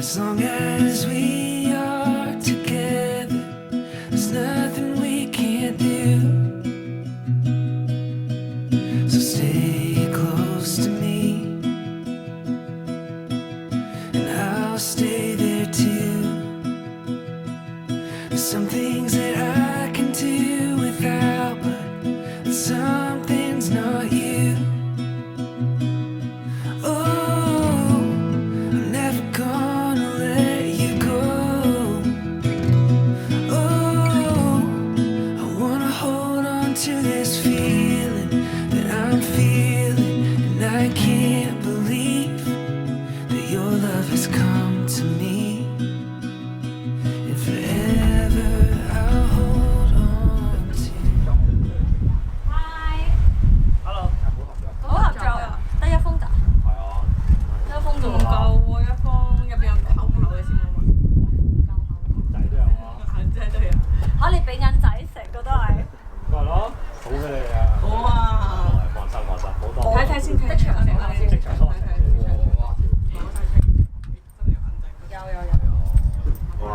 As long as we are together, there's nothing we can't do. So stay close to me, and I'll stay there too. There's some things that I can do without, but something's not you. Oh, I'm never gonna let you go. Oh, I wanna hold on to this feeling that I'm feeling, and I can't believe that your love has come to me. And forever I'll hold on to. Hello，好合作啊，得一封咋？係啊，得一封仲唔啫喎。夠喎，一封入邊有厚唔厚嘅先冇問。仔都有啊，係真係都有。嚇你俾銀仔成個都係。咪係咯，好俾你啊，好啊！放心放心，好多。睇睇先，睇即場睇下先即場收睇睇先。哇有。哇！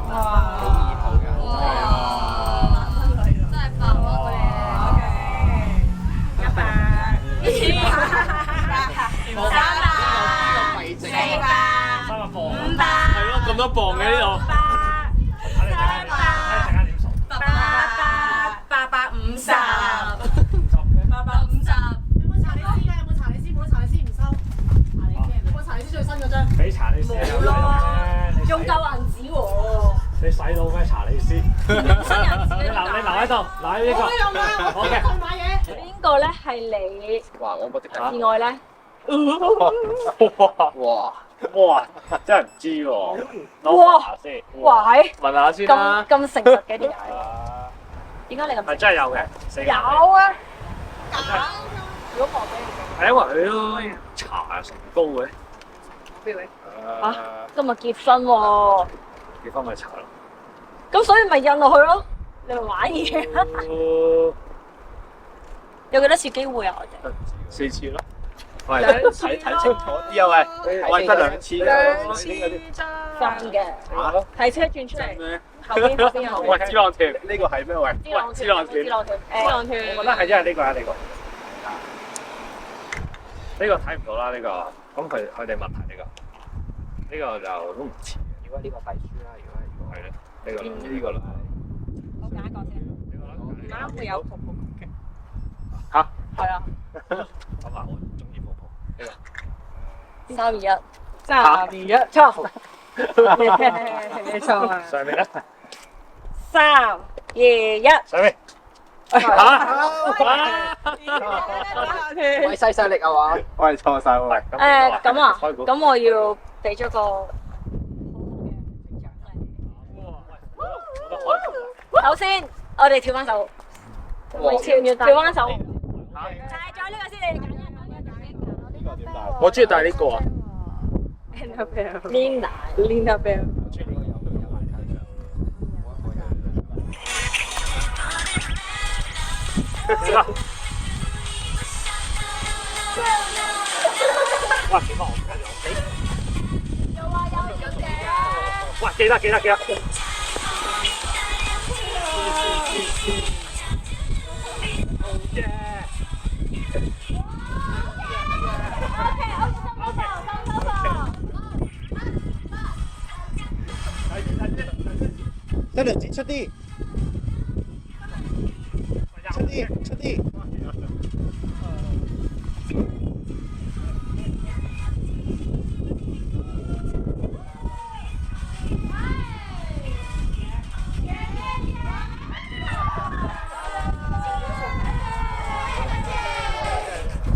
哇！好易好嘅，哇！真係爆啊，OK，100，300，400，500，係咯，咁多磅嘅呢度。睇你陣間點數850， 有冇查理斯㗎？有冇查理斯？冇查理斯唔收。有冇查理斯最新嗰張？俾查理斯啊！冇咯，用夠銀紙喎。你洗腦咩查理斯？新銀紙你留喺度，留喺呢個。我又買，我好嘅去買嘢。邊個咧係你哇！我覺得意外咧？哇！哇！真係唔知喎。哇下先。哇係問下先啦咁。誠實嘅點解？啊點解你咁？係真係有嘅，有啊！如果望俾你係因為佢都搽唇膏嘅。嚇，今日結婚喎，結婚咪搽咯。咁所以咪印落去咯。你咪玩嘢，有幾多次機會啊？我哋4次咯。喂，兩次咯睇清楚啲啊喂！我係得2次兩次嘅。咋？翻嘅，睇車轉出嚟，咩？後邊有喂，智囊團呢個係咩喂？智囊團，智囊團。智囊團，浪團。我覺得係因為呢個啊，呢個。呢個睇唔到啦，呢個。咁佢哋問題呢個。呢個就都唔似嘅。如果呢個睇書啦，如果係咧，呢個啦，呢個啦。我揀一個先。呢個啦。啱會有泡泡嘅。嚇？係啊。咁啊，我中意泡泡。呢個。 3、2、1， 3、2、1，錯。你錯啊！上面咧？ 3、2、1。上面。嚇？喂細細力啊嘛？我係錯曬喎。喂，咁啊，開估。咁我要俾咗個首先，我哋跳翻手，跳翻手。係，仲有呢個先，你揀一揀。我中意戴呢個啊。 Linda Bell。哇！幾多？有啊，有嘅。哇！記得。得梁子出啲，出啲。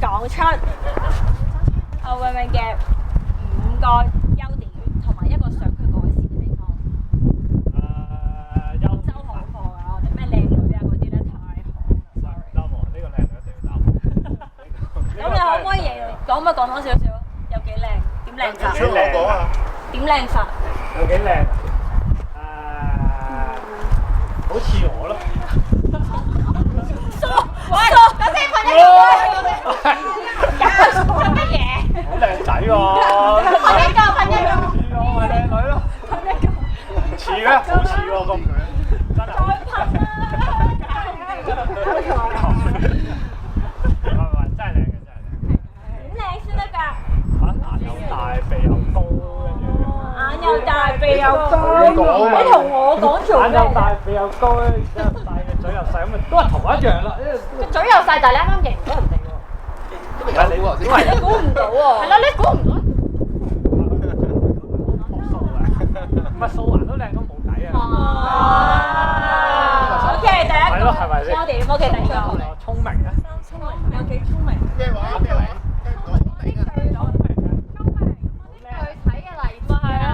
講出我永永嘅5個優點，同埋一個想佢改善嘅地方。收好貨啊！我哋咩靚女啊嗰啲咧太好啦 ，sorry。呢個靚女一定要答。咁你可唔可以講多少少？有幾靚？點靚法？出我講啊！點靚法？有幾靚？好似我咯。喂，等先，快啲做乜嘢？好靚仔喎！快啲做，快啲做。啊，好似喎咁，真係。真係靚嘅，真係靚。點靚先得㗎？眼又大，鼻又高，眼又大，鼻又高。你講啊你同我講做眼咩？又大，鼻又高，然之後大嘅嘴又細，咁咪都係同一樣啦。個嘴又細，但係你啱啱認唔到人哋喎。你估啊？你估唔到喎。係咯，你估唔到。唔係素顏都靚都冇計啊！哦。OK，第一個。係咯，係咪先？OK，第二個。聰明啊！有幾聰明？咩話？咩話？具體嘅例子係啊。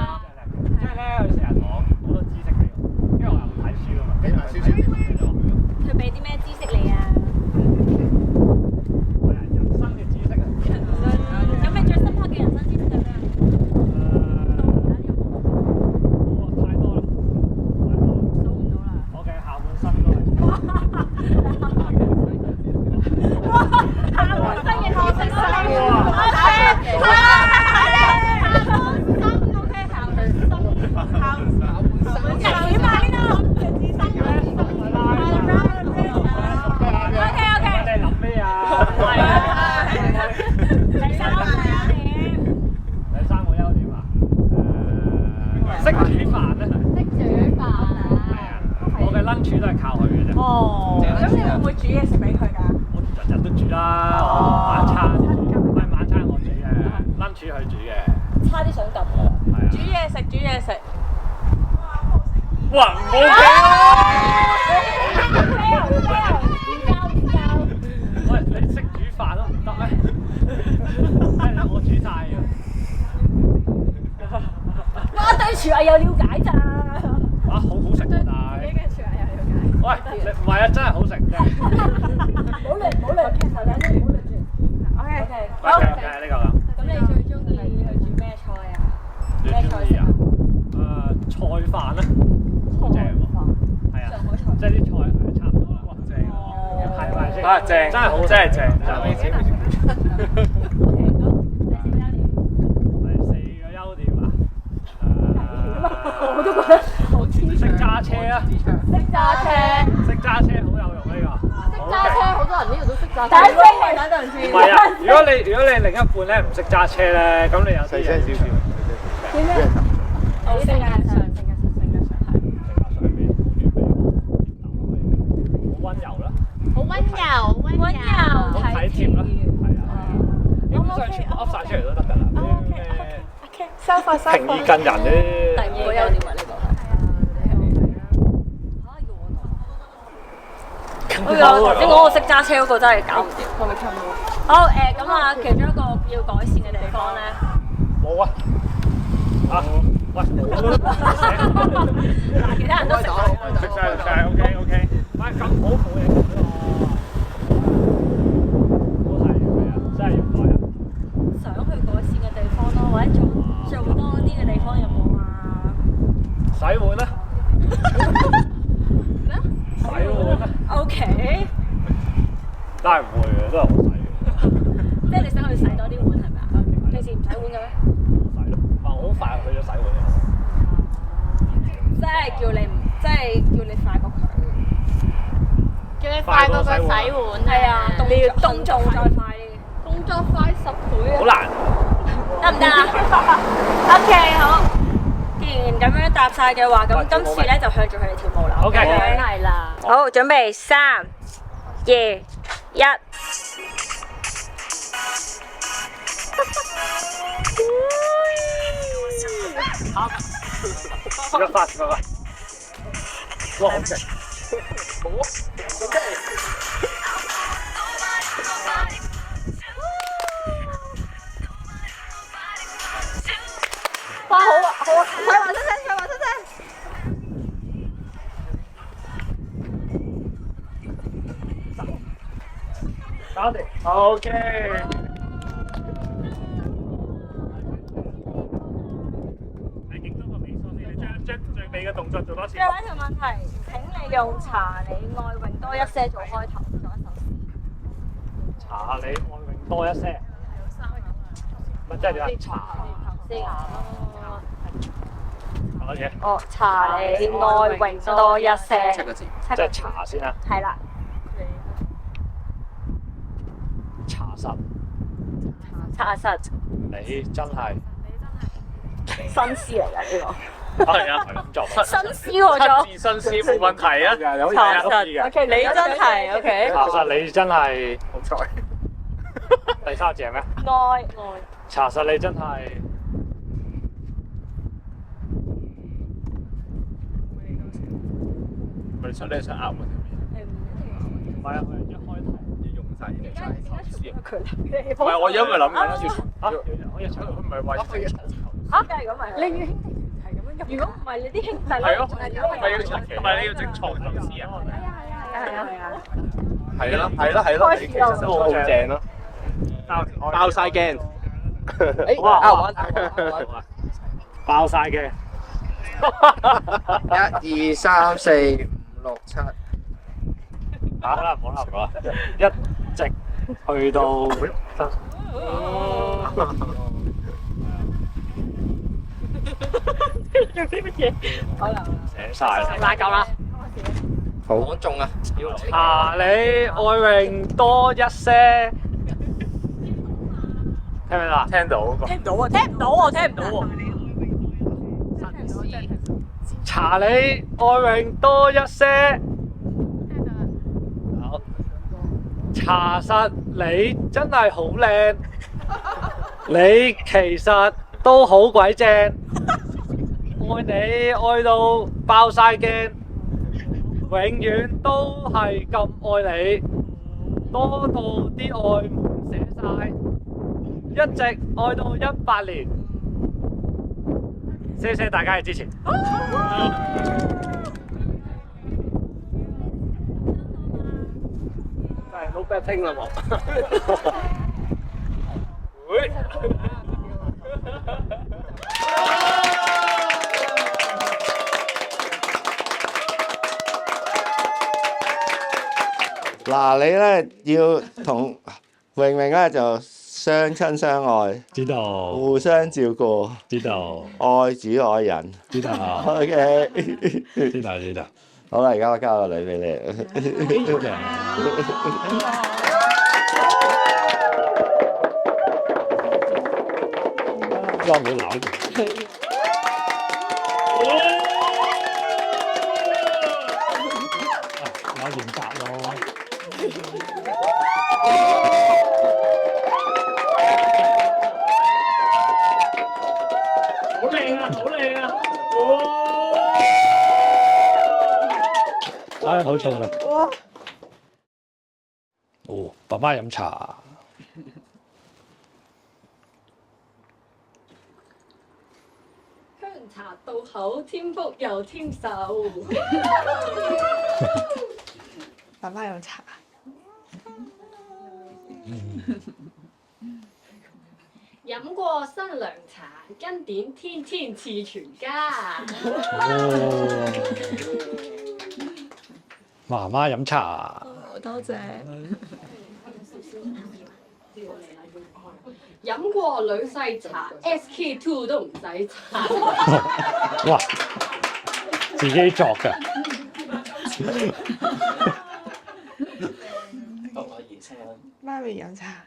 即係咧，佢成日講好多知識俾我，因為我又唔睇書啊嘛。俾埋少少。佢俾啲咩知識你啊？人生嘅知識啊！有咩最深刻嘅人生知識係咩啊？太多啦，數唔到啦。我嘅下半身都係。下半身嘅知識犀利。識煮飯咧，係啊，我嘅 lunch 都係靠佢嘅啫。哦，咁你會唔會煮嘢食俾佢㗎？我日日都煮啦，晚餐唔係晚餐我煮嘅，lunch 佢煮嘅。差啲想撳㗎啦。係啊。煮嘢食。哇！唔好喂，你識煮飯都唔得咩？係啦，我煮晒㗎。哇！對廚藝有了解咋？啊，好好食喎，但係。喂，你唔係啊，真係好食啫。唔好亂，其實兩啲唔好亂住。OK，好。係呢個啦。咁你最中意去煮咩菜啊？最中意啊？菜飯啦，好正喎。係啊，即係啲菜係差唔多啦。哇，正喎！係咪先？啊，正，真係好，真係正。第四個優點啊？我都覺得好黐。識揸車啊！識揸車好有用呢個。好多人呢度都識揸車。等陣先。唔係啊！如果你另一半咧唔識揸車咧，咁你有啲嘢。點咧？性格上係。好溫柔啦。好溫柔，好體貼啦。係啊。基本上全部噏晒出嚟都得㗎啦。收快。平易近人啫。第二個優點啊，呢個係。頭先講我識揸車嗰個真係搞唔掂。係咪差唔多？好咁啊，其中一個要改善嘅地方咧。冇啊！啊，喂，冇啦。其他人都食晒，OK。喂，咁好嘢喎！好係咩啊？真係要改啊！想去改善嘅地方咯，或者做多啲嘅地方有冇啊？洗碗啦。咩？洗碗啦。OK。真係唔會嘅，都係我洗嘅。即係你想去洗多啲碗係咪啊？平時唔洗碗嘅咩？洗咯，我好快去咗洗碗嘅。即係叫你快過佢。叫你快過佢洗碗係啊，你要動作再快啲。動作快10倍啊！好難。得唔得啊 ？OK， 好。既然咁樣答晒嘅話，咁今次咧就向住佢哋跳舞啦。OK，係啦。好，準備3、2、1。一發。哇，好正。好啊。OK。哇，好啊，快話出聲。搞掂。OK。將最尾嘅動作做多次。最後一條問題，請你用查理愛泳多一些做開頭，做一首詩。查理愛泳多一些。咪即係點啊？查先啊。好嘅，哦，查你愛永多一些。 7個字。即係查先啦。係啦，查實查實你真係新詩嚟㗎呢係啊，係咁做。個。新詩喎咗。七字新詩冇問題啊，有查嘢可以嘅。實，OK，你真係 OK。查實你真係好彩。第三隻係咩？愛查實你真係你想啱喎，唔係啊，佢一開頭要用晒呢啲佢唔係，我因為諗緊要可以佢唔係話嚇，梗係咁咪。你兄弟係咁樣。如果唔係你啲兄弟咧，係咯，唔係你要整錯意思啊？係啦，開始啦都好正咯，爆晒鏡，哇！爆晒嘅。 1、2、3、4、5、6、7。好啦，唔好啦，唔好啦，一直去到做啲乜嘢？可能寫晒啦。拉夠啦。好講中啊！查你愛詠多一些，聽唔聽到？聽到。聽唔到啊！聽唔到喎！聽唔到喎！查你愛詠多一些。好。查實你真係好靚，你其實都好鬼正，愛你愛到爆晒鏡，永遠都係咁愛你，多到啲愛滿寫晒，一直愛到100年。謝謝大家嘅支持。係 no bad thing 啦喎。會。嗱，你咧要同榮榮咧就相親相愛，知道。互相照顧，知道。愛主愛人。知道。 OK，知道知道。好啦，而家我交個女俾你。裝冇扭嘅。扭件格咯。好靚啊！好靚啊！唉，好重啊！哦，爸爸飲茶。香茶到口，添福又添壽。爸爸飲茶。飲過新涼茶，恩典天天賜全家。媽媽飲茶。多謝。飲過女婿茶 ，SK2 都唔使茶。哇！自己作㗎。媽咪飲茶。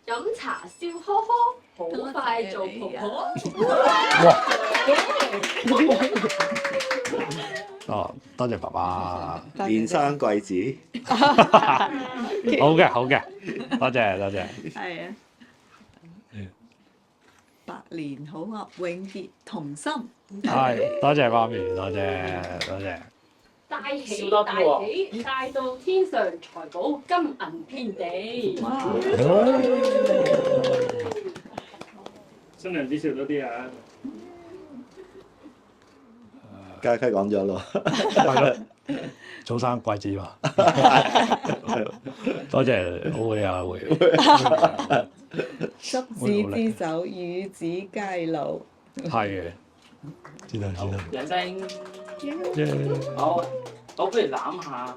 飲茶笑呵呵，好快做婆婆。哦，多謝爸爸。蓮生貴子。好嘅，好嘅，多謝多謝。係啊。百年好合，永結同心。係，多謝媽咪，多謝多謝。大喜大喜，大到天上財寶金銀遍地。新娘子笑多啲啊！家駒講咗咯。係咯，早生貴子嘛。多謝，會啊會。執子之手，與子偕老。係嘅，知道知道。楊生，好，我不如攬下。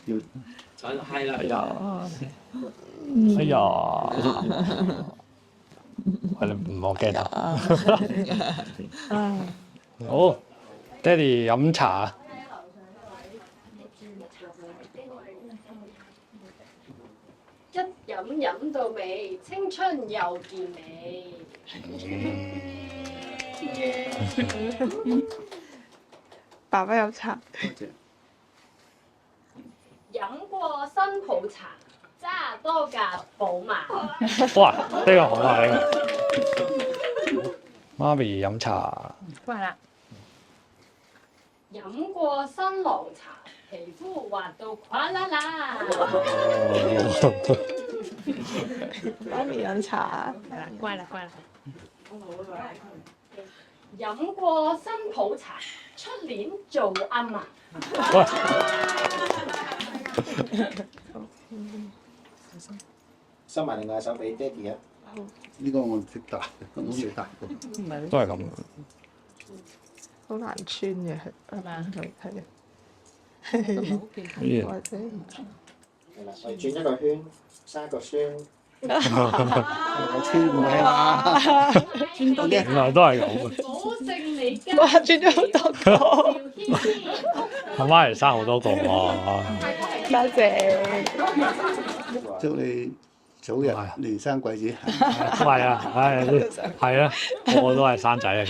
要哎呀，我哋唔好記得。好，爹哋飲茶。一飲到尾，青春又健美。爸爸飲茶。飲過新抱茶，揸多架寶馬。哇！呢個好啊，呢個。媽咪飲茶。乖啦。飲過新郎茶，皮膚滑到垮啦啦。媽咪飲茶。係啦，乖啦。飲過新抱茶，出年做阿嫲。喂。收埋另外手俾爹哋啊！呢個我唔識答，我冇答過。都係咁。好難穿嘅係嘛？係。或者係啦，我轉一個圈，生一個圈。我穿唔係嘛？原來都係咁嘅。保證你家。哇！轉咗好多個。阿媽嚟生好多個喎。多謝。祝你早日連生貴子。係啊，係啊，個都係生仔啊。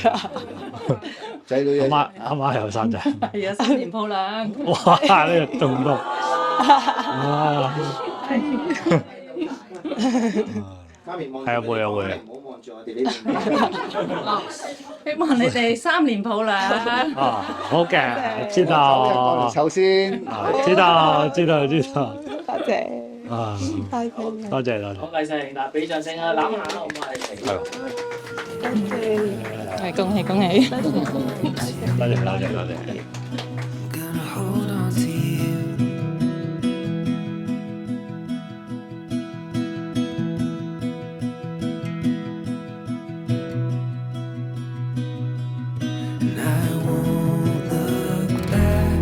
仔女阿媽又生仔。係啊，3年抱兩。哇！呢個仲多。哇！媽咪望係啊，會啊，會啊。唔好望住我哋呢邊。希望你哋3年抱兩。啊，好嘅，知道。首先，知道。多謝。啊，多謝。好禮成，嗱，俾掌聲啊，攬下好唔好？係，恭喜。多謝。 Gonna hold on to you. And I won't look back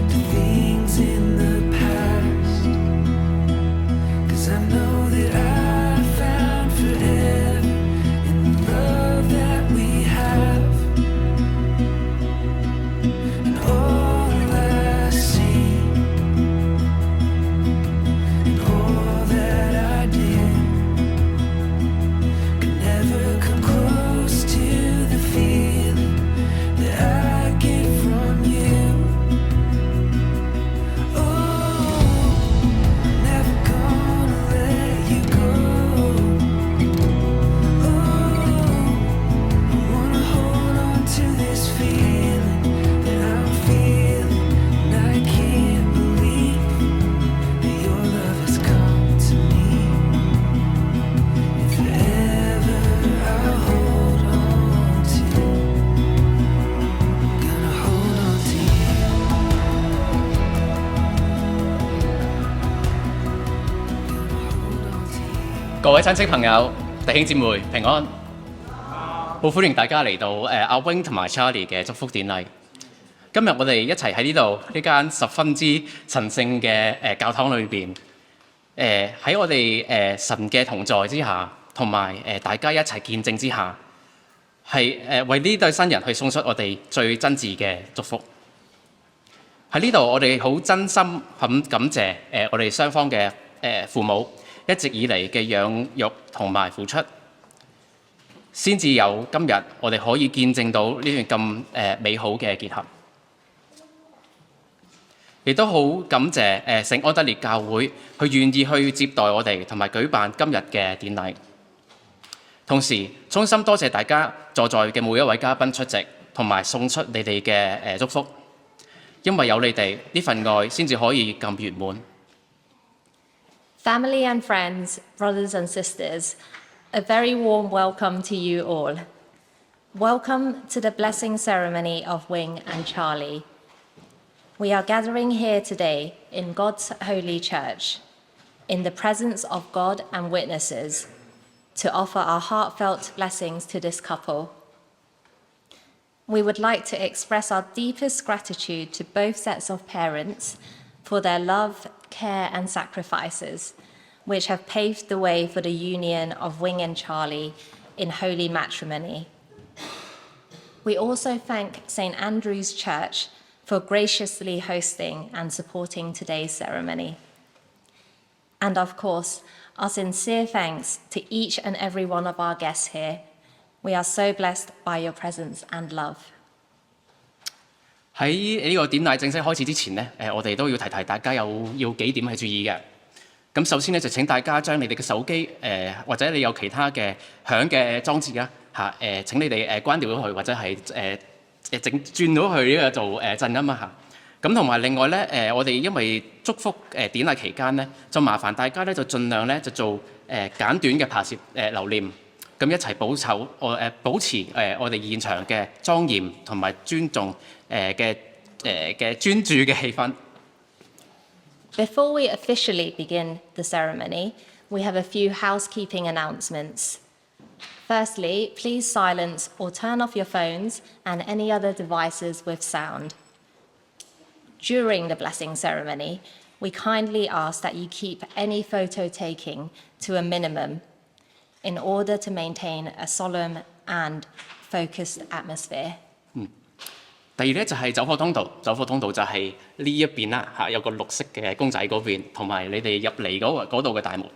to things in the past, 'cause I know that I found forever in the love that we have. And all I see, and all that I did, could never come close to the feeling that I get from you. Oh, I'm never gonna let you go. Oh, I wanna hold on to this feeling that I'm feeling, and I can't believe that your love has come to me. If ever I hold on to you, gonna hold on to you. Hold on to you. 各位親戚朋友、弟兄姊妹平安，好歡迎大家嚟到阿 Wing 同埋 Charlie 嘅祝福典禮。今日我哋一齊喺呢度呢間十分之神聖嘅教堂裏邊，喺我哋神嘅同在之下，同埋大家一齊見證之下，係為呢對新人去送出我哋最真摯嘅祝福。喺呢度我哋好真心咁感謝我哋雙方嘅父母一直以嚟嘅養育同埋付出，先至有今日我哋可以見證到呢段咁美好嘅結合。亦都好感謝聖安德烈教會佢願意去接待我哋同埋舉辦今日嘅典禮。同時衷心多謝大家在嘅每一位嘉賓出席，同埋送出你哋嘅祝福，因為有你哋呢份愛先至可以咁圓滿。Family and friends, brothers and sisters, a very warm welcome to you all. Welcome to the blessing ceremony of Wing and Charlie. We are gathering here today in God's holy church, in the presence of God and witnesses, to offer our heartfelt blessings to this couple. We would like to express our deepest gratitude to both sets of parents for their love, care, and sacrifices, which have paved the way for the union of Wing and Charlie in holy matrimony. We also thank St. Andrew's Church for graciously hosting and supporting today's ceremony. And of course, our sincere thanks to each and every one of our guests here. We are so blessed by your presence and love. 喺呢個典禮正式開始之前呢，我哋都要提大家要幾點係注意嘅。咁首先咧就請大家將你哋嘅手機或者你有其他嘅響嘅裝置啊請你哋關掉咗佢，或者係轉到去呢個做震音啊咁同埋另外咧我哋因為祝福典禮期間咧，就麻煩大家咧就盡量咧就做簡短嘅拍攝留念，咁一齊保持我哋現場嘅莊嚴同埋尊重嘅專注嘅氣氛。Before we officially begin the ceremony, we have a few housekeeping announcements. Firstly, please silence or turn off your phones and any other devices with sound. During the blessing ceremony, we kindly ask that you keep any photo taking to a minimum in order to maintain a solemn and focused atmosphere. 第二咧就係走火通道，走火通道就係呢一邊啦有個綠色嘅公仔嗰邊，同埋你哋入嚟嗰度嘅大門。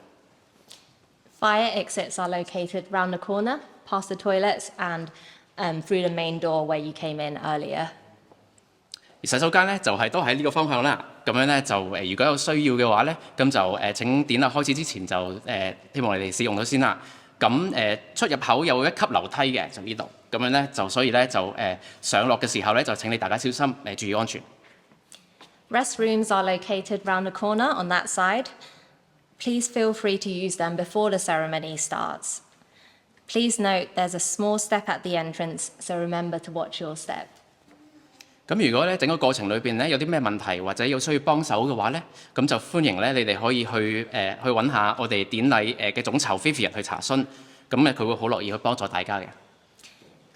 Fire exits are located round the corner, past the toilets and through the main door where you came in earlier. 而洗手間咧就係都喺呢個方向啦。咁樣咧就如果有需要嘅話咧，咁就請典禮開始之前就希望你哋使用咗先啦。咁出入口有一級樓梯嘅，就呢度。咁樣咧就所以咧就上落嘅時候咧就請你大家小心注意安全。Restrooms are located round the corner on that side. Please feel free to use them before the ceremony starts. Please note there's a small step at the entrance, so remember to watch your step. 咁如果咧整個過程裏邊咧有啲咩問題或者有需要幫手嘅話咧，咁就歡迎咧你哋可以去揾下我哋典禮嘅總籌 Vivian 去查詢，咁佢會好樂意去幫助大家嘅。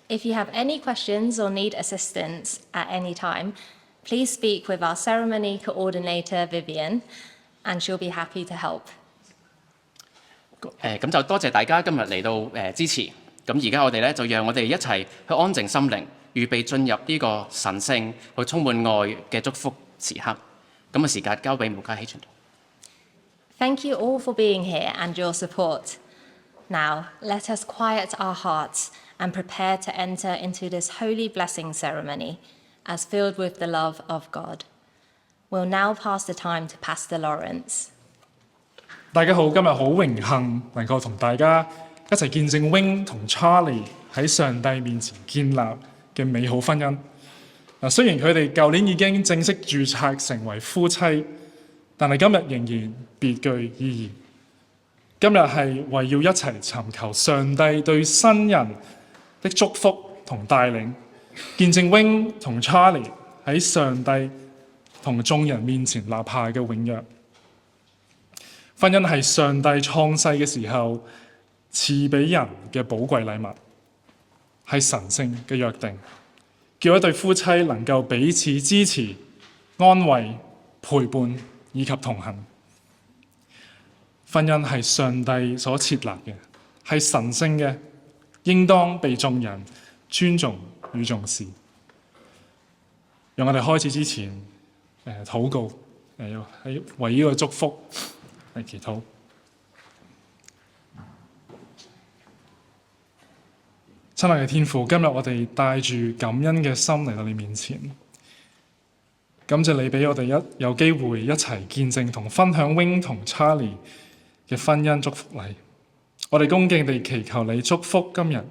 If you have any questions or need assistance at any time, please speak with our ceremony coordinator Vivian, and she'll be happy to help. 咁就多謝大家今日嚟到支持。咁而家我哋咧就讓我哋一齊去安靜心靈，預備進入呢個神聖、去充滿愛嘅祝福時刻。咁時間交俾無家喜傳道。Thank you all for being here and your support. Now, let us quiet our hearts and prepare to enter into this holy blessing ceremony as filled with the love of God. We'll now pass the time to Pastor Lawrence. 大家好，今日好榮幸能夠同大家一齊見證 Wing 同 Charlie 喺上帝面前建立嘅美好婚姻。雖然佢哋舊年已經正式註冊成為夫妻，但係今日仍然別具意義。今日係為要一齊尋求上帝對新人的祝福同帶領，見證 Wing 同 Charlie 喺上帝同眾人面前立下嘅永約。婚姻係上帝創世嘅時候賜俾人嘅寶貴禮物，係神聖嘅約定，叫一對夫妻能夠彼此支持、安慰、陪伴以及同行。婚姻係上帝所設立嘅，係神聖嘅，應當被眾人尊重與重視。讓我哋開始之前，禱告，為呢個祝福嚟祈禱。親愛嘅天父，今日我哋帶住感恩嘅心嚟到你面前，感謝你俾我哋有機會一齊見證同分享 Wing 同 Charlie 嘅婚姻祝福禮。我哋恭敬地祈求你祝福今日，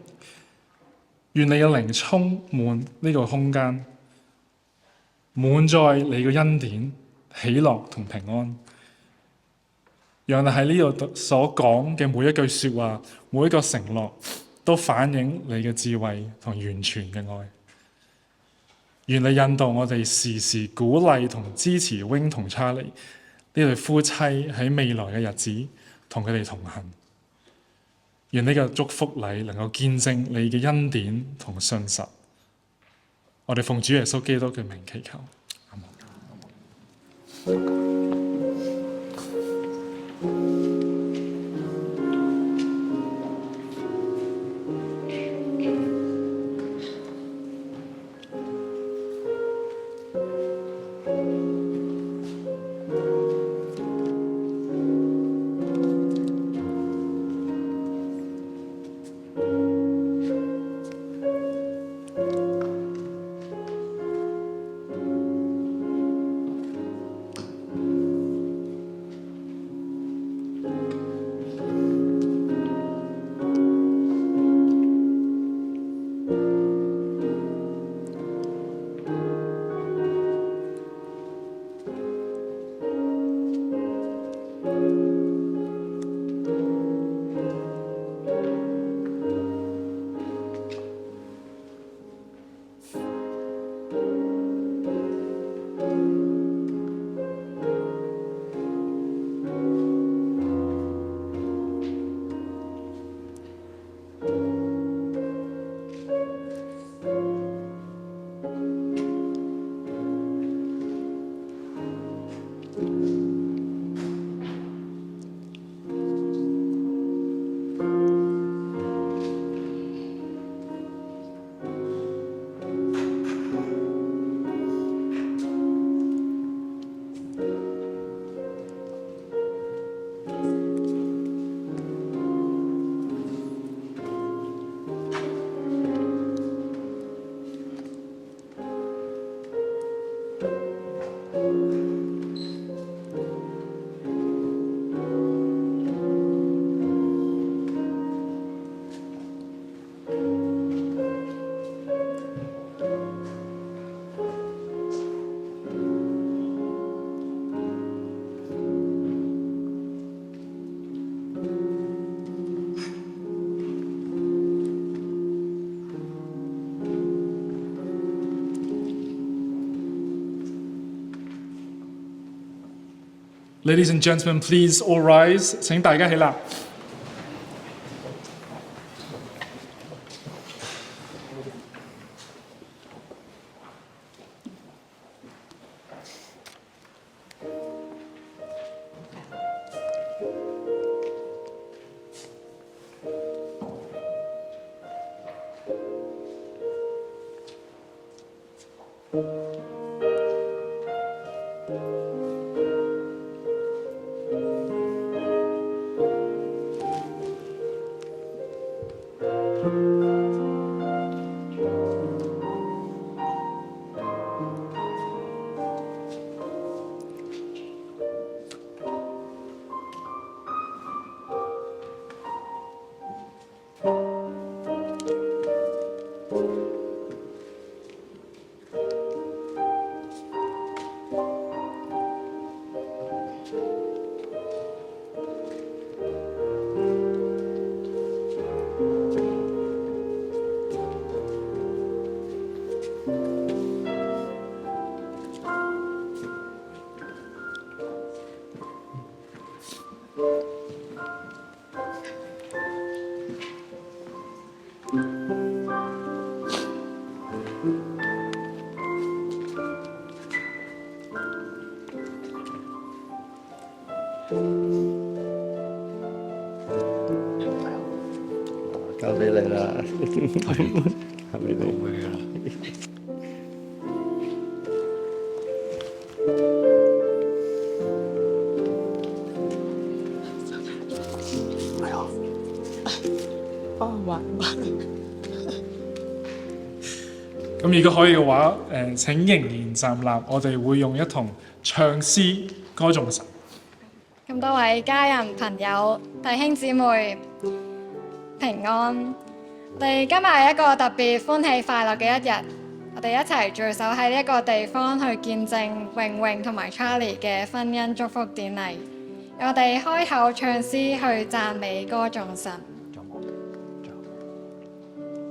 願你嘅靈充滿呢個空間，滿載你嘅恩典、喜樂同平安。讓你喺呢度所講嘅每一句説話、每一個承諾，都反映你嘅智慧同完全嘅愛。願你引導我哋時時鼓勵同支持 Wing 同 Charlie 呢對夫妻喺未來嘅日子同佢哋同行。願呢個祝福禮能夠見證你嘅恩典同信實。我哋奉主耶穌基督嘅名祈求。阿門。Ladies and gentlemen, please all rise。請大家起立。交俾你啦，交俾你。咁如果可以嘅話，請仍然站立，我哋會用一同唱詩歌頌神。咁多位家人、朋友、弟兄姊妹平安！我哋今日係一個特別歡喜快樂嘅一日，我哋一齊聚首喺呢一個地方去見證榮榮同埋 Charlie 嘅婚姻祝福典禮。我哋開口唱詩去讚美歌頌神，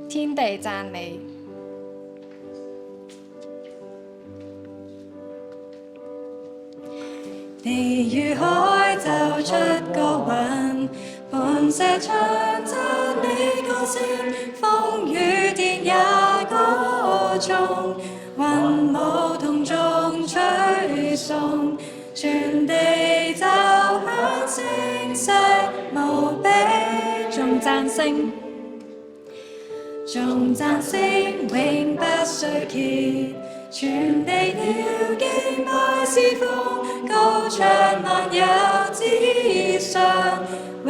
天地讚美。地與海奏出歌韻，磐石唱讚美歌聲，風雨天也歌頌，雲霧同眾吹送，聲，頌讚聲永不衰竭，全地要敬拜侍奉，高唱萬有之上，榮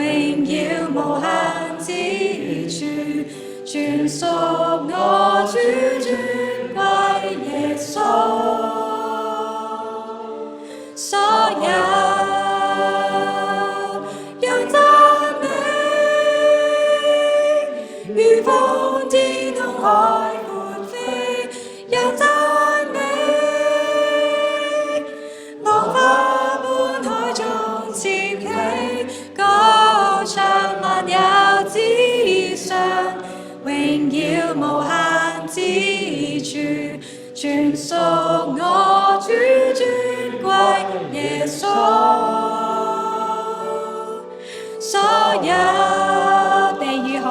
耀無限之處，全屬我主尊貴耶穌，所有讓讚美如風天空海闊飛，讓讚美浪花般海中漸起，高唱萬有之上，榮耀無限之處，全屬我主尊貴耶穌，所有地與海，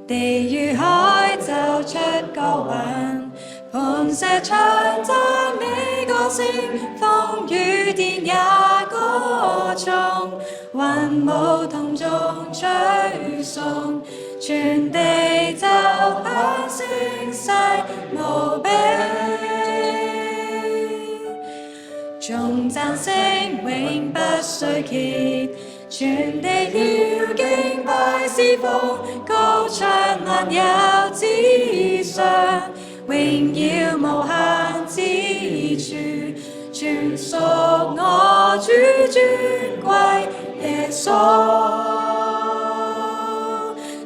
地與海奏出歌韻，磐石唱讚美歌聲，風雨電也歌頌，雲霧同眾吹送，全地奏響聲勢無比，頌讚聲永不衰竭，全地要敬拜侍奉，高唱萬有之上，榮耀無限之處，全屬我主尊貴耶穌，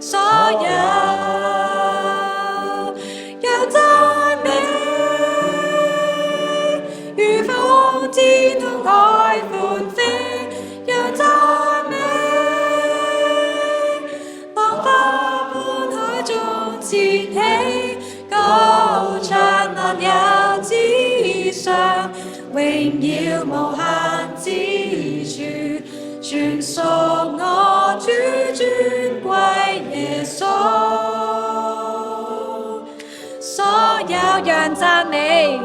所有讓讚美如風天空海闊飛，讓讚美浪花般海中漸起，高唱萬有之上，榮耀無限之處，全屬我主尊貴耶穌，所有讓讚美，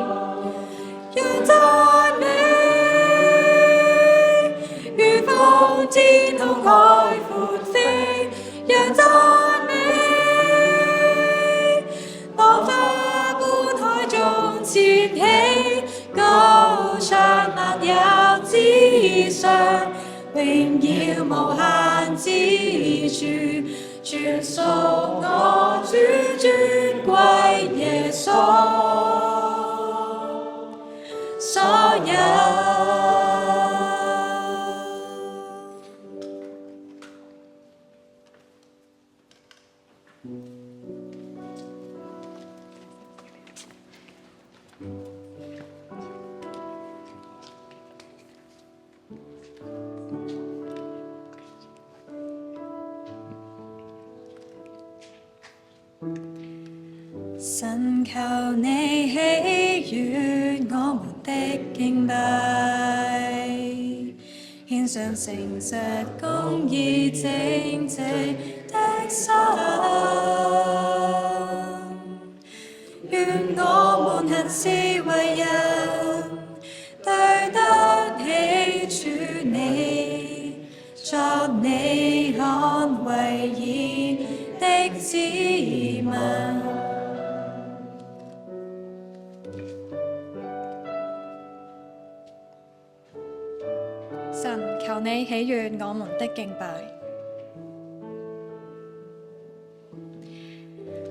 讓讚美如風天空海闊飛，讓讚美浪花般海中漸起，高唱萬有之上，榮耀無限之處，全屬我主尊貴耶穌，所有。神求你喜悅我們的敬拜，獻上誠實公義正直的心，願我們行事為人對得起主你，作你看為義的子民。神求你喜悅我們的敬拜，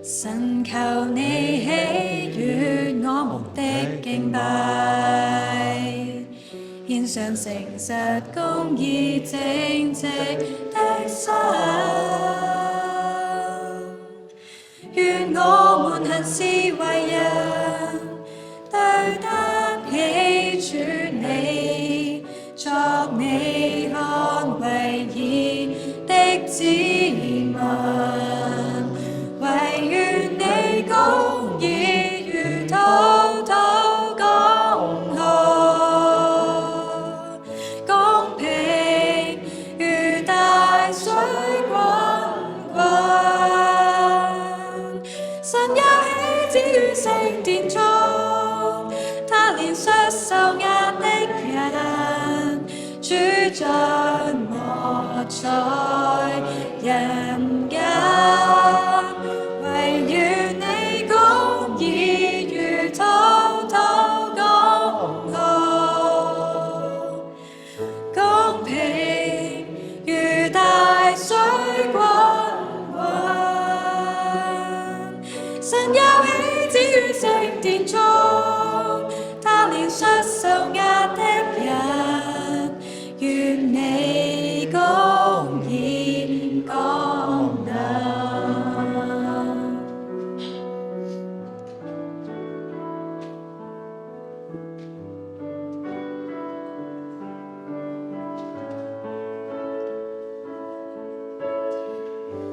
神求你喜悅我們的敬拜，獻上誠實公義正直的心，願我們行事為人對得起主你，作你看為義的子民，唯願你公義如滔滔江河，公平如大水滾滾，神也喜子於聖殿中，他憐恤受壓的人，主將我在人間，唯願你公義如滔滔江河，公平如大水滾滾。神又起旨於聖殿中，他憐恤受壓的人，願你公義降臨。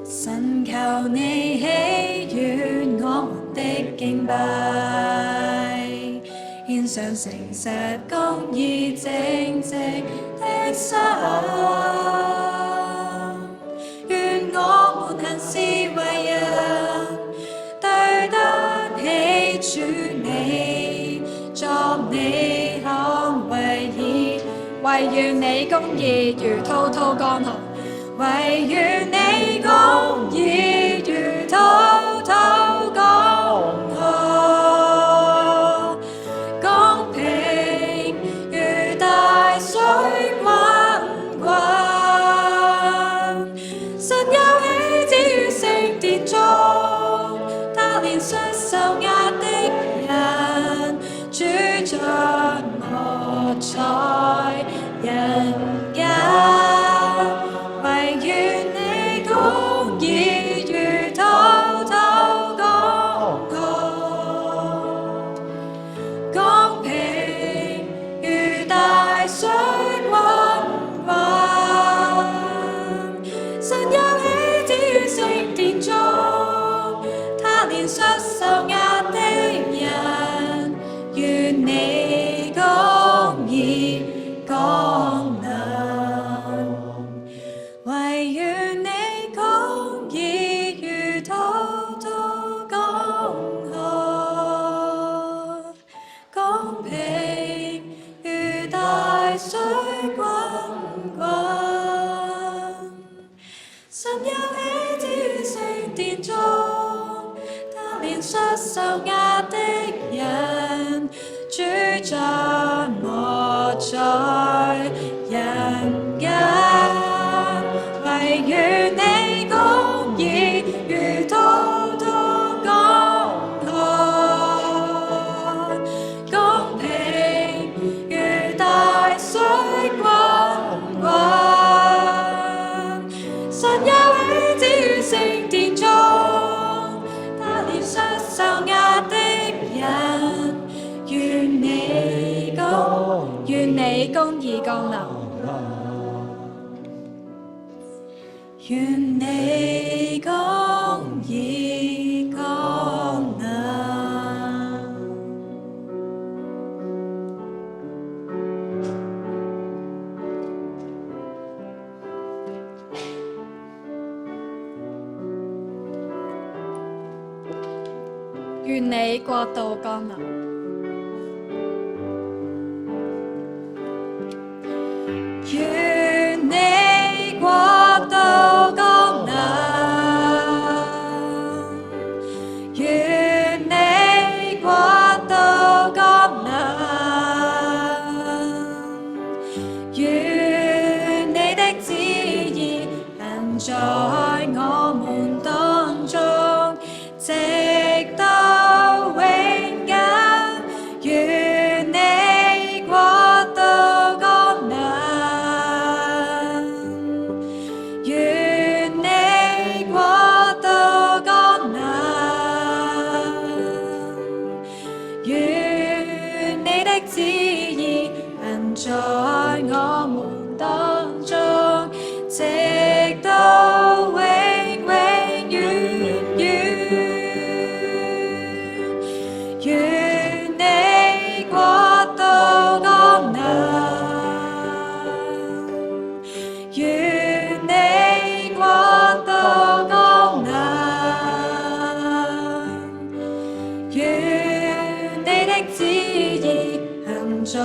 神求你喜悅我們的敬拜，獻上誠實公義正直的心，願我們行事為人，對得起主你，作你可為義，唯願你公義如滔滔江河，唯願你公義如滔滔江河，公平如大水滾滾。神又起旨於聖殿中，他憐恤受壓的人，主將我在人間。唯願你公義如滔滔江河，公平如大水滾滾。神又起旨於聖殿中，他憐恤受壓的人，願你公義降臨。唯願你公義如滔滔江河，公平如大水滾滾。神又起旨於聖殿中，他憐恤受壓的人，主將我在人間。唯願你公義如滔滔江河，公平如大水滾滾。神又起旨於聖殿中，他憐恤受壓的人，願你公義降臨。願你公義降臨。願你國度降臨。願你國度降臨，願你國度降臨，願你的旨意行在我們當中，直到永久。願你國度降臨，願你國度降臨，願你的旨意行在我們當中，直到永永遠遠。願你國度降臨，願你國度降臨，願你的旨意行在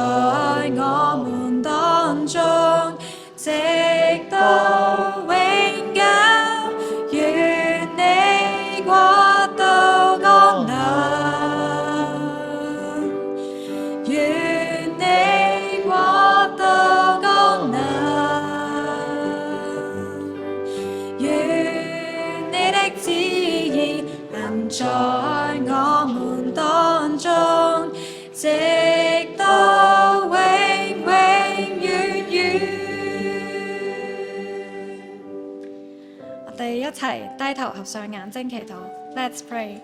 我們當中。齊低頭合上眼睛祈禱。Let's pray。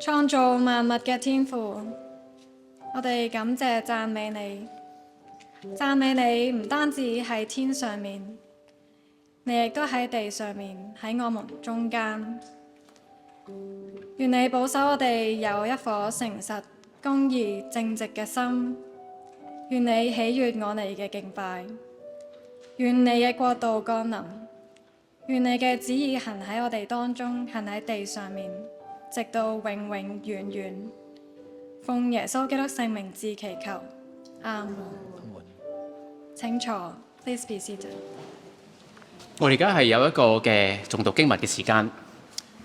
創造萬物嘅天父，我哋感謝讚美你，讚美你唔單止喺天上面，你亦都喺地上面，喺我們中間。願你保守我哋有一顆誠實、公義、正直嘅心。願你喜悅我哋嘅敬拜。願你嘅國度降臨。願你嘅旨意行喺我哋當中，行喺地上面，直到永永遠遠。奉耶穌基督聖名字祈求，阿門。請坐 ，Please be seated。我哋而家係有一個嘅誦讀經文嘅時間，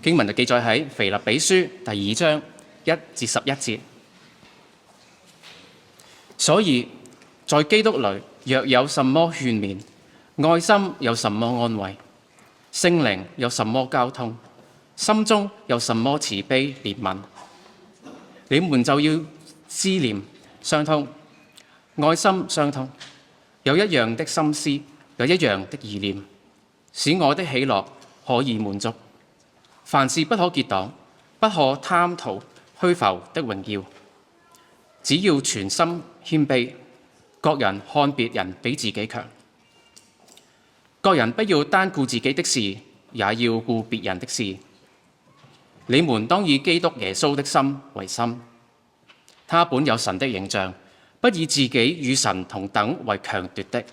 經文就記載喺腓立比書第2章1至11節。所以在基督裏，若有什麼勸勉，愛心有什麼安慰，聖靈有什麼交通，心中有什麼慈悲憐憫，你們就要思念相通，愛心相通，有一樣的心思，有一樣的意念，使我的喜樂可以滿足。凡事不可結黨，不可貪圖虛浮的榮耀，只要全心謙卑，各人看別人比自己強。各人不要單顧自己的事，也要顧別人的事。你們當以基督耶穌的心為心。他本有神的形象，不以自己與神同等為強奪的，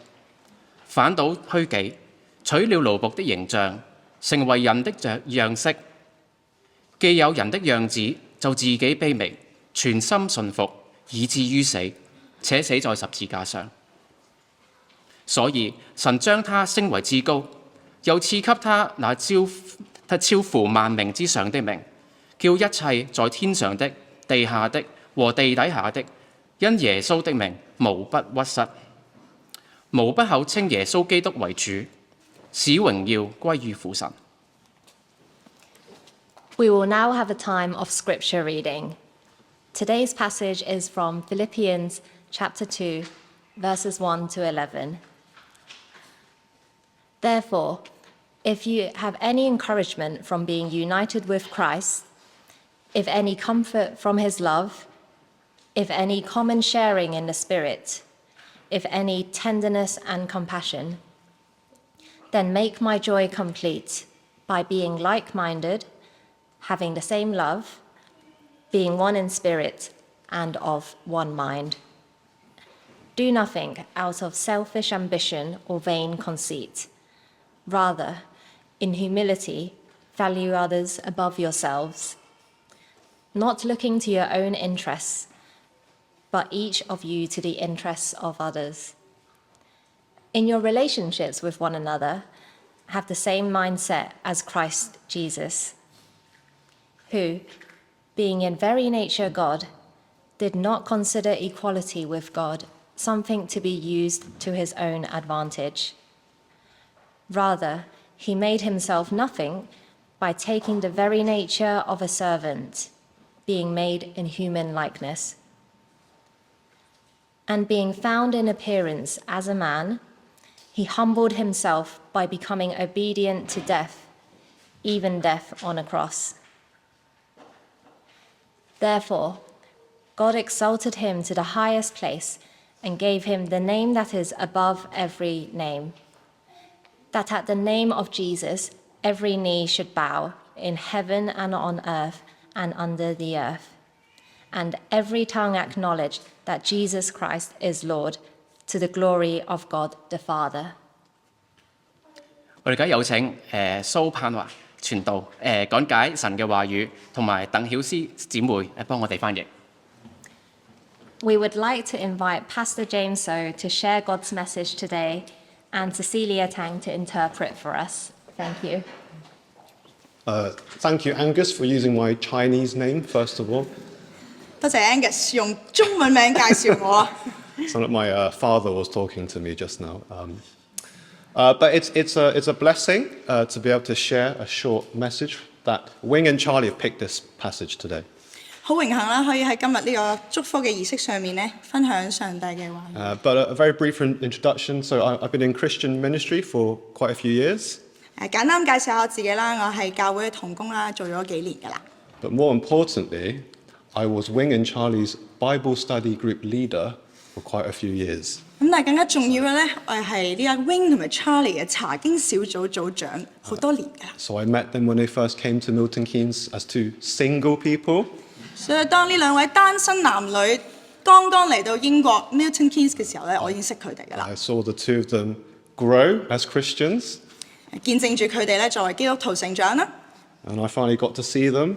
反倒虛己，取了奴僕的形象，成為人的樣式。既有人的樣子，就自己卑微，全心順服，以至於死，且死在十字架上。所以神將他升為至高，又賜給他那超乎萬名之上的名，叫一切在天上的、地下的和地底下的，因耶穌的名無不屈膝，無不口稱耶穌基督為主，使榮耀歸於父神。We will now have a time of scripture reading. Today's passage is from Philippians chapter 2, verses 1 to 11. Therefore, if you have any encouragement from being united with Christ, if any comfort from his love, if any common sharing in the Spirit, if any tenderness and compassion, then make my joy complete by being like-minded, having the same love, being one in spirit and of one mind. Do nothing out of selfish ambition or vain conceit. Rather, in humility, value others above yourselves, not looking to your own interests, but each of you to the interests of others. In your relationships with one another, have the same mindset as Christ Jesus, who, being in very nature God, did not consider equality with God something to be used to his own advantage. Rather, he made himself nothing by taking the very nature of a servant, being made in human likeness. And being found in appearance as a man, he humbled himself by becoming obedient to death, even death on a cross. Therefore, God exalted him to the highest place and gave him the name that is above every name, that at the name of Jesus every knee should bow in heaven and on earth and under the earth, and every tongue acknowledge that Jesus Christ is Lord, to the glory of God the Father. 我哋而家有請蘇盼華傳道講解神嘅話語，同埋鄧曉思姊妹幫我哋翻譯。We would like to invite Pastor James So to share God's message today, and Cecilia Tang to interpret for us. Thank you. Thank you, Angus, for using my Chinese name, first of all. 多謝 Angus 用中文名介紹我。Sounded like my father was talking to me just now. But it's a blessing to be able to share a short message that Wing and Charlie have picked this passage today. 好榮幸啦，可以喺今日呢個祝福嘅儀式上面咧，分享上帝嘅話。But a very brief introduction. So I've been in Christian ministry for quite a few years. 簡單介紹下我自己啦，我係教會嘅同工啦，做咗幾年㗎啦。But more importantly, I was Wing and Charlie's Bible study group leader for quite a few years. 咁但係更加重要嘅咧，我係呢個 Wing 同埋 Charlie 嘅查經小組組長好多年㗎啦。So I met them when they first came to Milton Keynes as two single people. 所以當呢兩位單身男女剛剛嚟到英國 Milton Keynes 嘅時候咧，我已經識佢哋㗎啦。I saw the two of them grow as Christians. 見證住佢哋咧作為基督徒成長啦。And I finally got to see them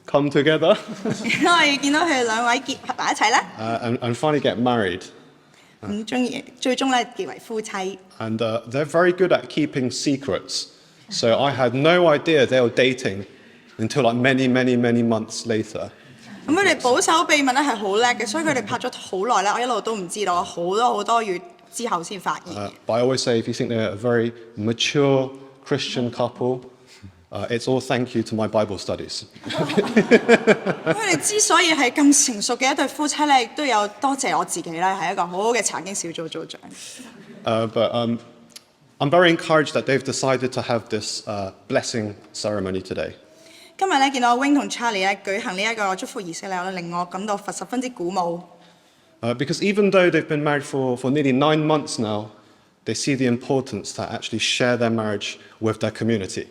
come together 我哋見到佢哋兩位結合埋一齊咧， and finally get married. 最終咧結為夫妻。And they're very good at keeping secrets. So I had no idea they were dating until like many months later. 咁佢哋保守秘密咧係好叻嘅，所以佢哋拍咗好耐咧，我一路都唔知道，好多月之後先發現。But I always say if you think they're a very mature Christian couple, it's all thank you to my Bible studies. 佢哋之所以係咁成熟嘅一對夫妻咧，亦都有多謝我自己咧，係一個好好嘅查經小組組長。But I'm very encouraged that they've decided to have this blessing ceremony today. 今日咧見到 Wing 同 Charlie 咧舉行呢一個祝福儀式咧，令我感到十分之鼓舞。Because even though they've been married for nearly 9 months now, they see the importance to actually share their marriage with their community.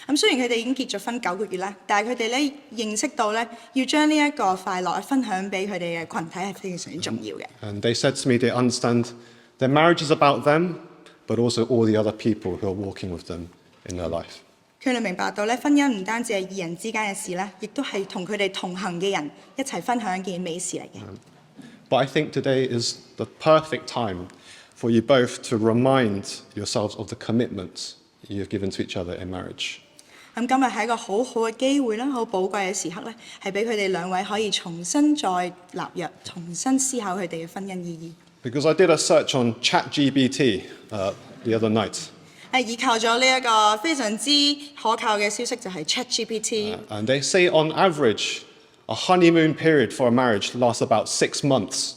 咁雖然佢哋已經結咗婚9個月啦，但係佢哋咧認識到咧，要將呢一個快樂分享俾佢哋嘅群體係非常之重要嘅。And they said to me they understand their marriage is about them, but also all the other people who are walking with them in their life. 佢哋明白到咧，婚姻唔單止係二人之間嘅事咧，亦都係同佢哋同行嘅人一齊分享一件美事嚟嘅。But I think today is the perfect time for you both to remind yourselves of the commitment you've given to each other in marriage. 咁今日係一個好好嘅機會啦，好寶貴嘅時刻咧，係俾佢哋兩位可以重新再立約，重新思考佢哋嘅婚姻意義。Because I did a search on ChatGPT the other night. 係依靠咗呢一個非常之可靠嘅消息，就係 ChatGPT。And they say on average, a honeymoon period for a marriage lasts about 6 months.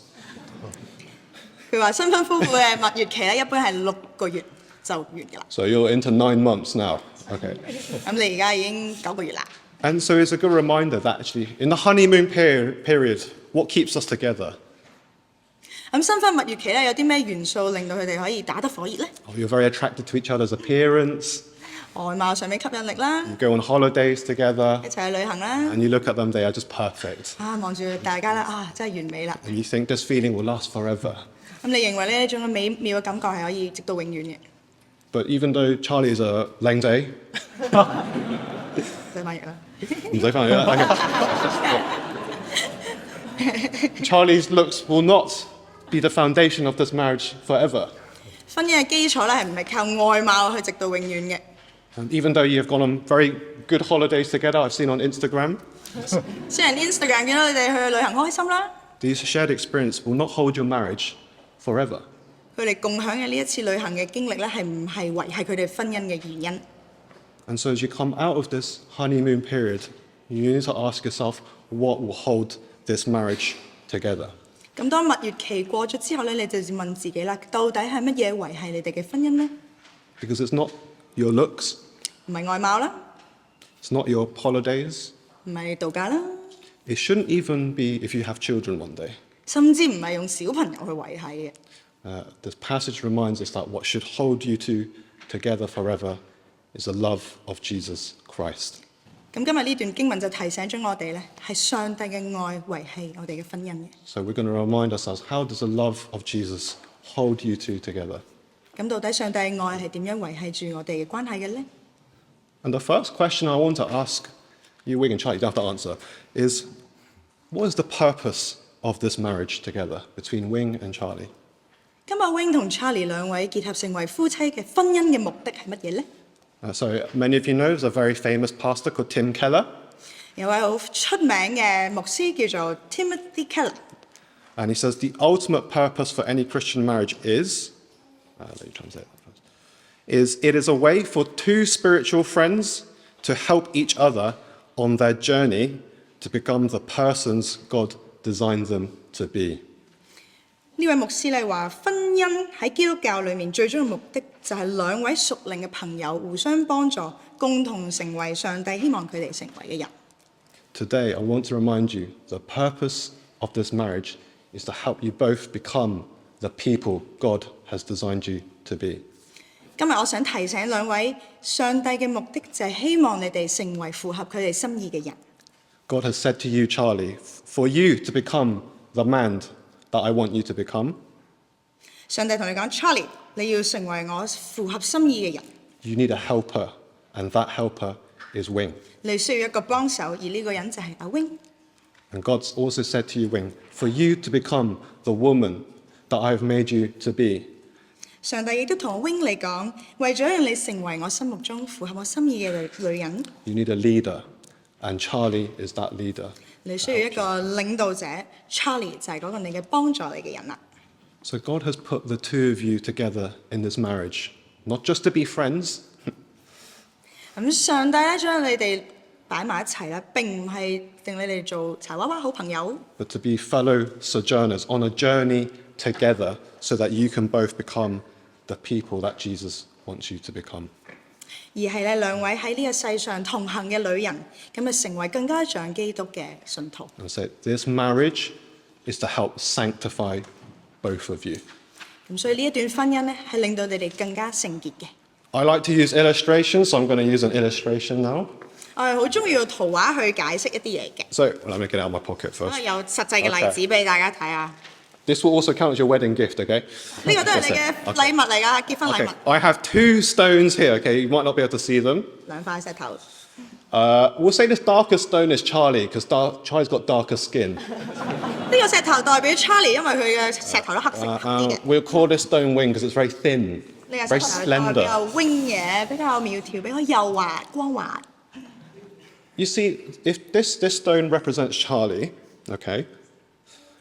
佢話新婚夫婦嘅蜜月期咧，一般係6個月就完㗎啦。So you're into 9 months now. Okay. 咁你而家已經9個月啦。And so it's a good reminder that actually in the honeymoon period, what keeps us together? 咁新婚蜜月期咧，有啲咩元素令到佢哋可以打得火熱咧？ Oh, you're very attracted to each other's appearance. 外貌上面吸引力啦， You go on holidays together. 一齊去旅行啦。 And you look at them, they are just perfect. 望住大家啦，真係完美啦。 And you think this feeling will last forever. 咁你認為呢一種美妙嘅感覺係可以直到永遠嘅？ But even though Charlie is a 靚仔，使翻譯啦。唔使翻譯啦。Charlie's looks will not be the foundation of this marriage forever. 婚姻嘅基礎咧係唔係靠外貌去直到永遠嘅？ And even though you've gone on very good holidays together, I've seen on Instagram, 雖然 Instagram 見到你哋去旅行開心啦， these shared experience will not hold your marriage forever. 佢哋共享嘅呢一次旅行嘅經歷咧係唔係維係佢哋婚姻嘅原因？ And so as you come out of this honeymoon period, you need to ask yourself what will hold this marriage together. 咁當蜜月期過咗之後咧，你就要問自己啦，到底係乜嘢維係你哋嘅婚姻呢？ Because it's not your looks, 唔係外貌啦， it's not your holidays. 唔係度假啦， It shouldn't even be if you have children one day. 甚至唔係用小朋友去維係嘅。This passage reminds us that what should hold you two together forever is the love of Jesus Christ. 咁今日呢段經文就提醒咗我哋咧，係上帝嘅愛維係我哋嘅婚姻嘅。So we're going to remind ourselves, how does the love of Jesus hold you two together? 咁到底上帝嘅愛係點樣維係住我哋嘅關係嘅咧？ And the first question I want to ask you, Wing and Charlie, you don't have to answer, is what is the purpose of this marriage together between Wing and Charlie? 今日 Wing 同 Charlie 兩位結合成為夫妻嘅婚姻嘅目的係乜嘢咧？ So many of you know there's a very famous pastor called Tim Keller. 有位好出名嘅牧師叫做 Timothy Keller。 And he says the ultimate purpose for any Christian marriage is, let me translate that first, is it is a way for two spiritual friends to help each other on their journey to become the persons God designed them to be. 呢位牧師咧話，婚姻喺基督教裏面最終嘅目的就係兩位屬靈嘅朋友互相幫助，共同成為上帝希望佢哋成為嘅人。Today, I want to remind you the purpose of this marriage is to help you both become the people God has designed you to be. 今日我想提醒兩位，上帝嘅目的就係希望你哋成為符合佢哋心意嘅人。God has said to you, Charlie, for you to become the man that I want you to become, 上帝同你講 ，Charlie，你要成為我符合心意嘅人。 you need a helper, and that helper is Wing. 你需要一個幫手，而呢個人就係阿 Wing。 And God's also said to you, Wing, for you to become the woman that I've made you to be, 上帝亦都同 Wing 你講，為咗讓你成為我心目中符合我心意嘅女人， you need a leader, and Charlie is that leader. 你需要一個領導者。Charlie 就係嗰個你嘅幫助你嘅人啦。 So God has put the two of you together in this marriage, not just to be friends, 咁上帝咧將你哋擺埋一齊啦，並唔係定你哋做柴娃娃好朋友， but to be fellow sojourners on a journey together so that you can both become the people that Jesus wants you to become. 而係咧兩位喺呢個世上同行嘅女人，咁就成為更加像基督嘅信徒。 And so this marriage is to help sanctify both of you. 咁所以呢一段婚姻咧係令到你哋更加聖潔嘅。 I like to use illustrations, so I'm going to use an illustration now. 我係好中意用圖畫去解釋一啲嘢嘅。 So let me get it out of my pocket 咁 first. 有實際嘅例子俾大家睇下。 This will also count as your wedding gift, okay? 呢個都係你嘅禮物嚟㗎，結婚禮 Okay, 物。 I have two stones here, okay? You might not be able to see them. 兩塊石頭。 We'll say this darker stone is Charlie, because Charlie's got darker skin. 呢個石頭代表 Charlie，因為佢嘅石頭都黑色啲嘅。 We'll call this stone Wing, because it's very thin, 呢個 very 石頭代 slender. 表 Wing 嘅，比較苗條，比較幼滑、光滑。 You see, if this stone represents Charlie, okay,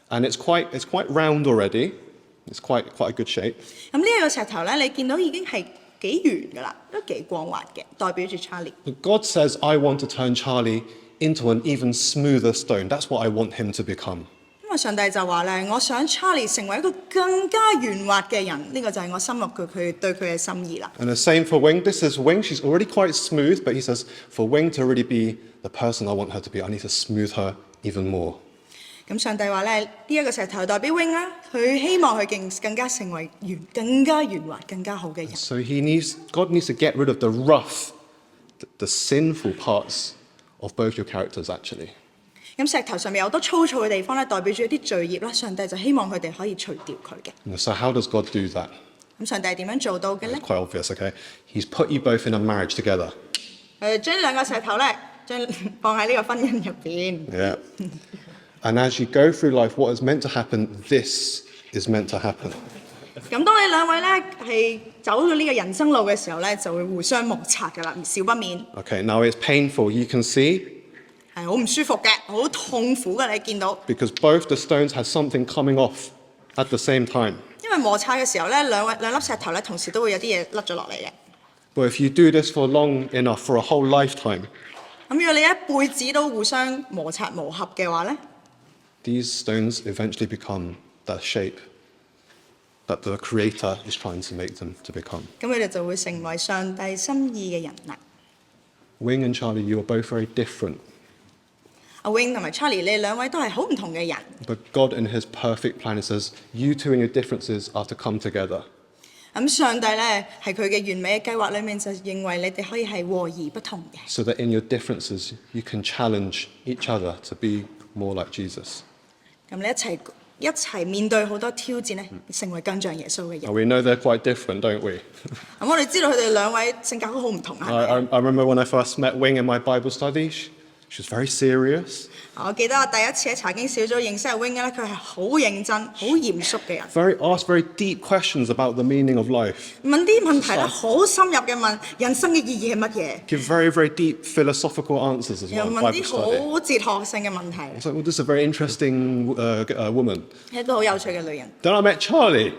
and it's quite round already. It's quite a good shape. 咁呢一個石頭咧，你見到已經係幾圓㗎啦，都幾光滑嘅，代表住 Charlie。 But God says, I want to turn Charlie into an even smoother stone. That's what I want him to become. 因為上帝就話咧，我想 Charlie 成為一個更加圓滑嘅人，呢個就係我心目佢對佢嘅心意啦。 And the same for Wing. This is Wing. She's already quite smooth, but he says, for Wing to really be the person I want her to be, I need to smooth her even more. 咁上帝話咧，呢一個石頭代表 Wing 啦，佢希望佢更加成為更加圓滑、更加好嘅人。 So God needs to get rid of the rough, the sinful parts of both your characters, actually. 咁石頭上面有好多粗糙嘅地方咧，代表住一啲罪孽啦。上帝就希望佢哋可以除掉佢嘅。 And so how does God do that? 咁上帝係點樣做到嘅咧？ Quite obvious, okay? He's put you both in a marriage together. 將兩個石頭咧，放喺呢個婚姻入邊。 Yeah. And as you go through life, what is meant to happen, this is meant to happen. 咁當你兩位咧係走到呢個人生路嘅時候咧，就會互相摩擦㗎啦，少不免。 Okay, now it's painful, you can see, 係好唔舒服嘅，好痛苦嘅，你見到。 because both the stones had something coming off at the same time. 因為摩擦嘅時候咧，兩粒石頭咧，同時都會有啲嘢甩咗落嚟嘅。 But if you do this for long enough, for a whole lifetime, 咁如果你一輩子都互相摩擦磨合嘅話咧， these stones eventually become that shape that the Creator is trying to make them to become. 咁佢哋就會成為上帝心意嘅人啦。 Wing and Charlie, you are both very different, 阿 Wing 同埋 Charlie，你哋兩位都係好唔同嘅人。 but God in His perfect plan says, you two and your differences are to come together. 咁上帝咧係佢嘅完美嘅計劃裏面就認為你哋可以係和而不同嘅。 So that in your differences, you can challenge each other to be more like Jesus. 咁你一齊面對好多挑戰咧，成為更像耶穌嘅人。 Now, we know they're quite different, don't we? 咁我哋知道佢哋兩位性格都好唔同啊。 I remember when I first met Wing in my Bible study, she was very serious, 我記得我第一次喺查經小組認識阿 Wing 咧，佢係好認真、好嚴肅嘅人， asked very deep questions about the meaning of life, 問啲問題咧好深入嘅問人生嘅意義係乜嘢， give very, very deep philosophical answers as 又 well in 問 Bible 啲 study. 好哲學性嘅問題， So, well, this is a very interesting woman. 係一個好有趣嘅女人。 Then I met Charlie.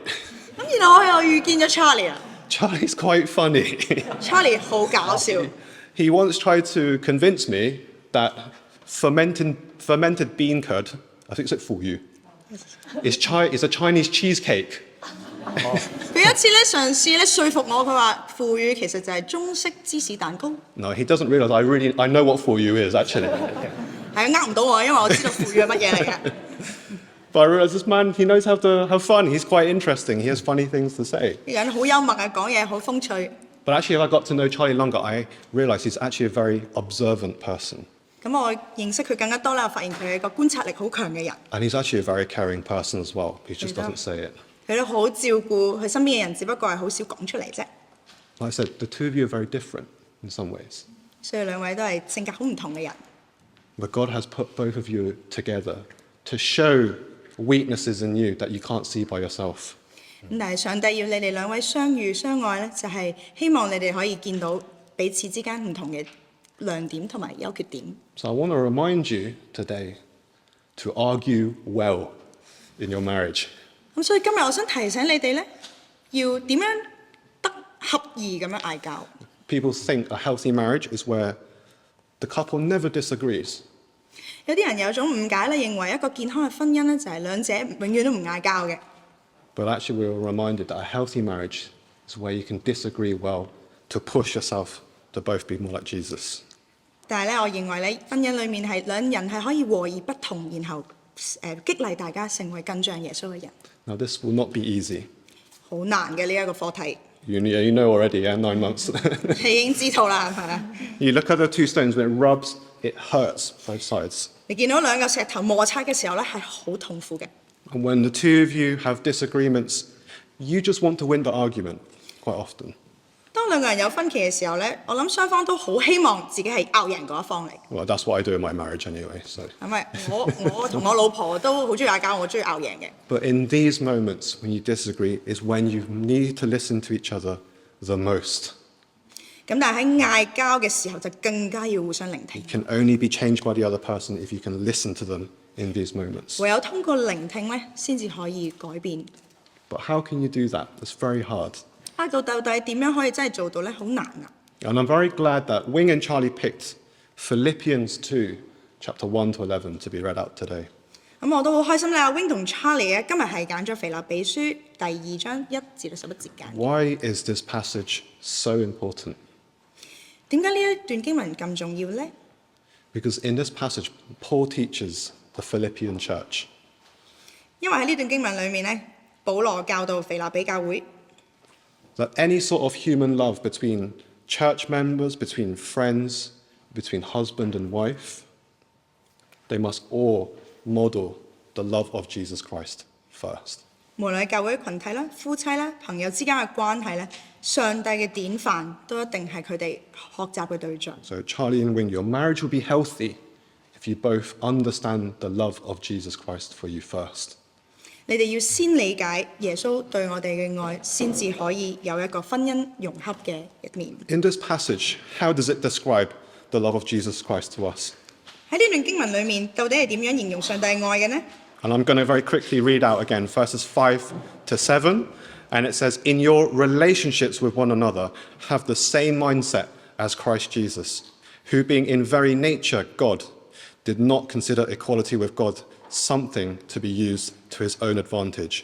咁然後我又遇見咗 Charlie 啦 Charlie's quite funny. ，Charlie 好搞笑。 He once tried to convince me that fermented bean curd, I think it's like 腐乳, is a Chinese cheesecake. 佢一次咧嘗試咧說服我，佢話腐乳其實就係中式芝士蛋糕。 No, he doesn't realise I know what fuyu is actually. 係啊，呃唔到我，因為我知道腐乳係乜嘢嚟嘅。 But I realise this man, he knows how to have fun. He's quite interesting. He has funny things to say. 呢個人好幽默啊，講嘢好風趣。 But actually, if I got to know Charlie longer, I realised he's actually a very observant person. 咁我認識佢更加多啦，我發現佢係一個觀察力好強嘅人。 And he's actually a very caring person as well. He just doesn't say it. 佢都好照顧佢身邊嘅人，只不過係好少講出嚟啫。 Like I said, the two of you are very different in some ways. 所以兩位都係性格好唔同嘅人。 But God has put both of you together to show weaknesses in you that you can't see by yourself. 咁但係上帝要你哋兩位相遇相愛咧，就係希望你哋可以見到彼此之間唔同嘅亮點同埋優缺點。 So I want to remind you today to argue well in your marriage. 咁所以今日我想提醒你哋咧，要點樣得合宜咁樣嗌交。 People think a healthy marriage is where the couple never disagrees. 有啲人有種誤解咧，認為一個健康嘅婚姻咧就係兩者永遠都唔嗌交嘅。 But actually, we were reminded that a healthy marriage is where you can disagree well to push yourself to both be more like Jesus. 但係咧，我認為咧，婚姻裡面係兩人係可以和而不同，然後激勵大家成為更像耶穌嘅人。 Now, this will not be easy. 好難嘅呢一個課題， You know already, yeah, 9 months. 你已經知道啦，係咪啊？ You look at the two stones, when it rubs, it hurts both sides. 你見到兩個石頭摩擦嘅時候咧，係好痛苦嘅。 And when the two of you have disagreements, you just want to win the argument quite often. 當兩個人有分歧嘅時候咧，我諗雙方都好希望自己係拗贏嗰一方嚟。 Well, that's what I do in my marriage anyway. So. 係咪？我同我老婆都好中意嗌交，我中意拗贏嘅。 But in these moments when you disagree is when you need to listen to each other the most. 咁但係喺嗌交嘅時候就更加要互相聆聽。 You can only be changed by the other person if you can listen to them in these moments. 唯有通過聆聽咧，先至可以改變。 But how can you do that? It's very hard. 到底點樣可以真係做到咧？好難啊！ And I'm very glad that Wing and Charlie picked Philippians 2, chapter 1 to 11 to be read out today. 咁我都好開心咧，阿 Wing 同 Charlie 咧今日係揀咗腓立比書第2章1至到11節揀。 Why is this passage so important? 點解呢一段經文咁重要咧？ Because in this passage, Paul teaches the Philippian church 因為喺呢段經文裏面咧，保羅教導腓立比教會。 that any sort of human love between church members, between friends, between husband and wife, they must all model the love of Jesus Christ first. 無論係教會群體啦、夫妻啦、朋友之間嘅關係咧，上帝嘅典範都一定係佢哋學習嘅對象。 So Charlie and Wing, your marriage will be healthy if you both understand the love of Jesus Christ for you first. 你哋要先理解耶穌對我哋嘅愛，先至可以有一個婚姻融洽嘅一面。 In this passage, how does it describe the love of Jesus Christ to us? 喺呢段經文裏面，到底係點樣形容上帝愛嘅呢？ And I'm going to very quickly read out again verses 5 to 7. And it says, In your relationships with one another, have the same mindset as Christ Jesus, who being in very nature God, did not consider equality with God something to be used to his own advantage.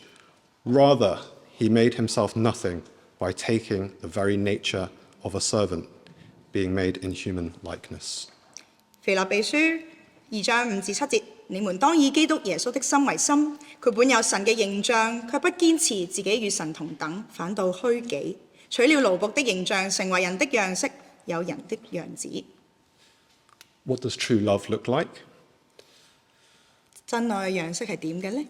Rather, he made himself nothing by taking the very nature of a servant, being made in human likeness. 腓立比書2章5至7節，你們當以基督耶穌的心為心，佢本有神嘅形象，卻不堅持自己與神同等，反倒虛己，取了奴僕的形象，成為人的樣式，有人的樣子。 What does true love look like? 真愛嘅樣式係點嘅呢？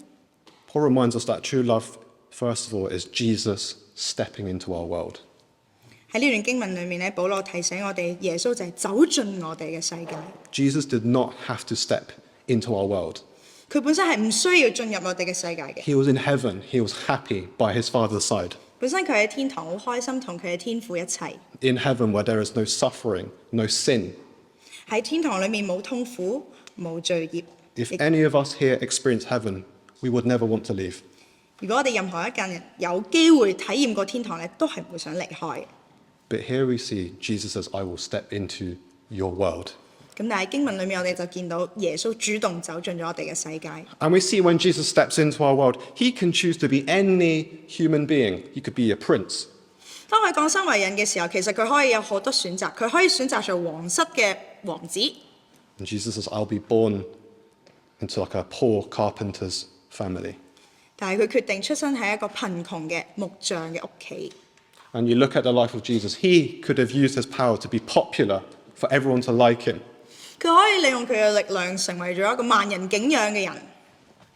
Paul reminds us that true love, first of all, is Jesus stepping into our world. 喺呢段經文裏面咧，保羅提醒我哋，耶穌就係走進我哋嘅世界。 Jesus did not have to step into our world. 佢本身係唔需要進入我哋嘅世界嘅。 He was in heaven. He was happy by his Father's side. 本身佢喺天堂好開心，同佢嘅天父一齊。 In heaven where there is no suffering, no sin. 喺天堂裏面冇痛苦，冇罪孽。 If any of us here experience heaven, we would never want to leave. 如果我哋任何一間人有機會體驗過天堂咧，都係唔會想離開嘅。 But here we see Jesus says, I will step into your world. 咁但係經文裏面我哋就見到耶穌主動走進咗我哋嘅世界。 And we see when Jesus steps into our world, he can choose to be any human being. He could be a prince. 當佢降生為人嘅時候，其實佢可以有好多選擇，佢可以選擇做皇室嘅王子。 And Jesus says, I'll be born into like a poor carpenter's family. 但係佢決定出生喺一個貧窮嘅木匠嘅屋企。 And you look at the life of Jesus, he could have used his power to be popular, for everyone to like him. 佢可以利用佢嘅力量成為咗一個萬人景仰嘅人。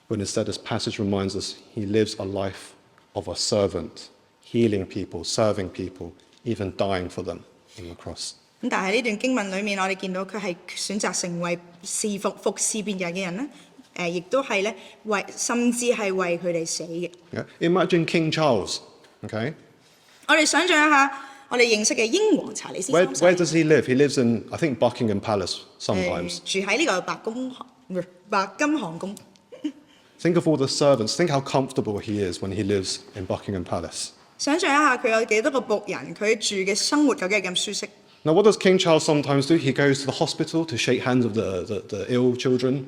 But instead, this passage reminds us he lives a life of a servant, healing people, serving people, even dying for them on the cross. 咁但係呢段經文裏面，我哋見到佢係選擇成為服侍別人嘅人咧，亦都係咧甚至係為佢哋死嘅。Yeah? Imagine King Charles, okay? 我哋想象一下，我哋認識嘅英皇查理斯三世。 Where does he live? He lives in, I think, Buckingham Palace sometimes. 住喺呢個白金漢宮。 Think of all the servants. Think how comfortable he is when he lives in Buckingham Palace. 想象一下佢有幾多個僕人，佢住嘅生活究竟係咁舒適。 Now, what does King Charles sometimes do? He goes to the hospital to shake hands with the ill children.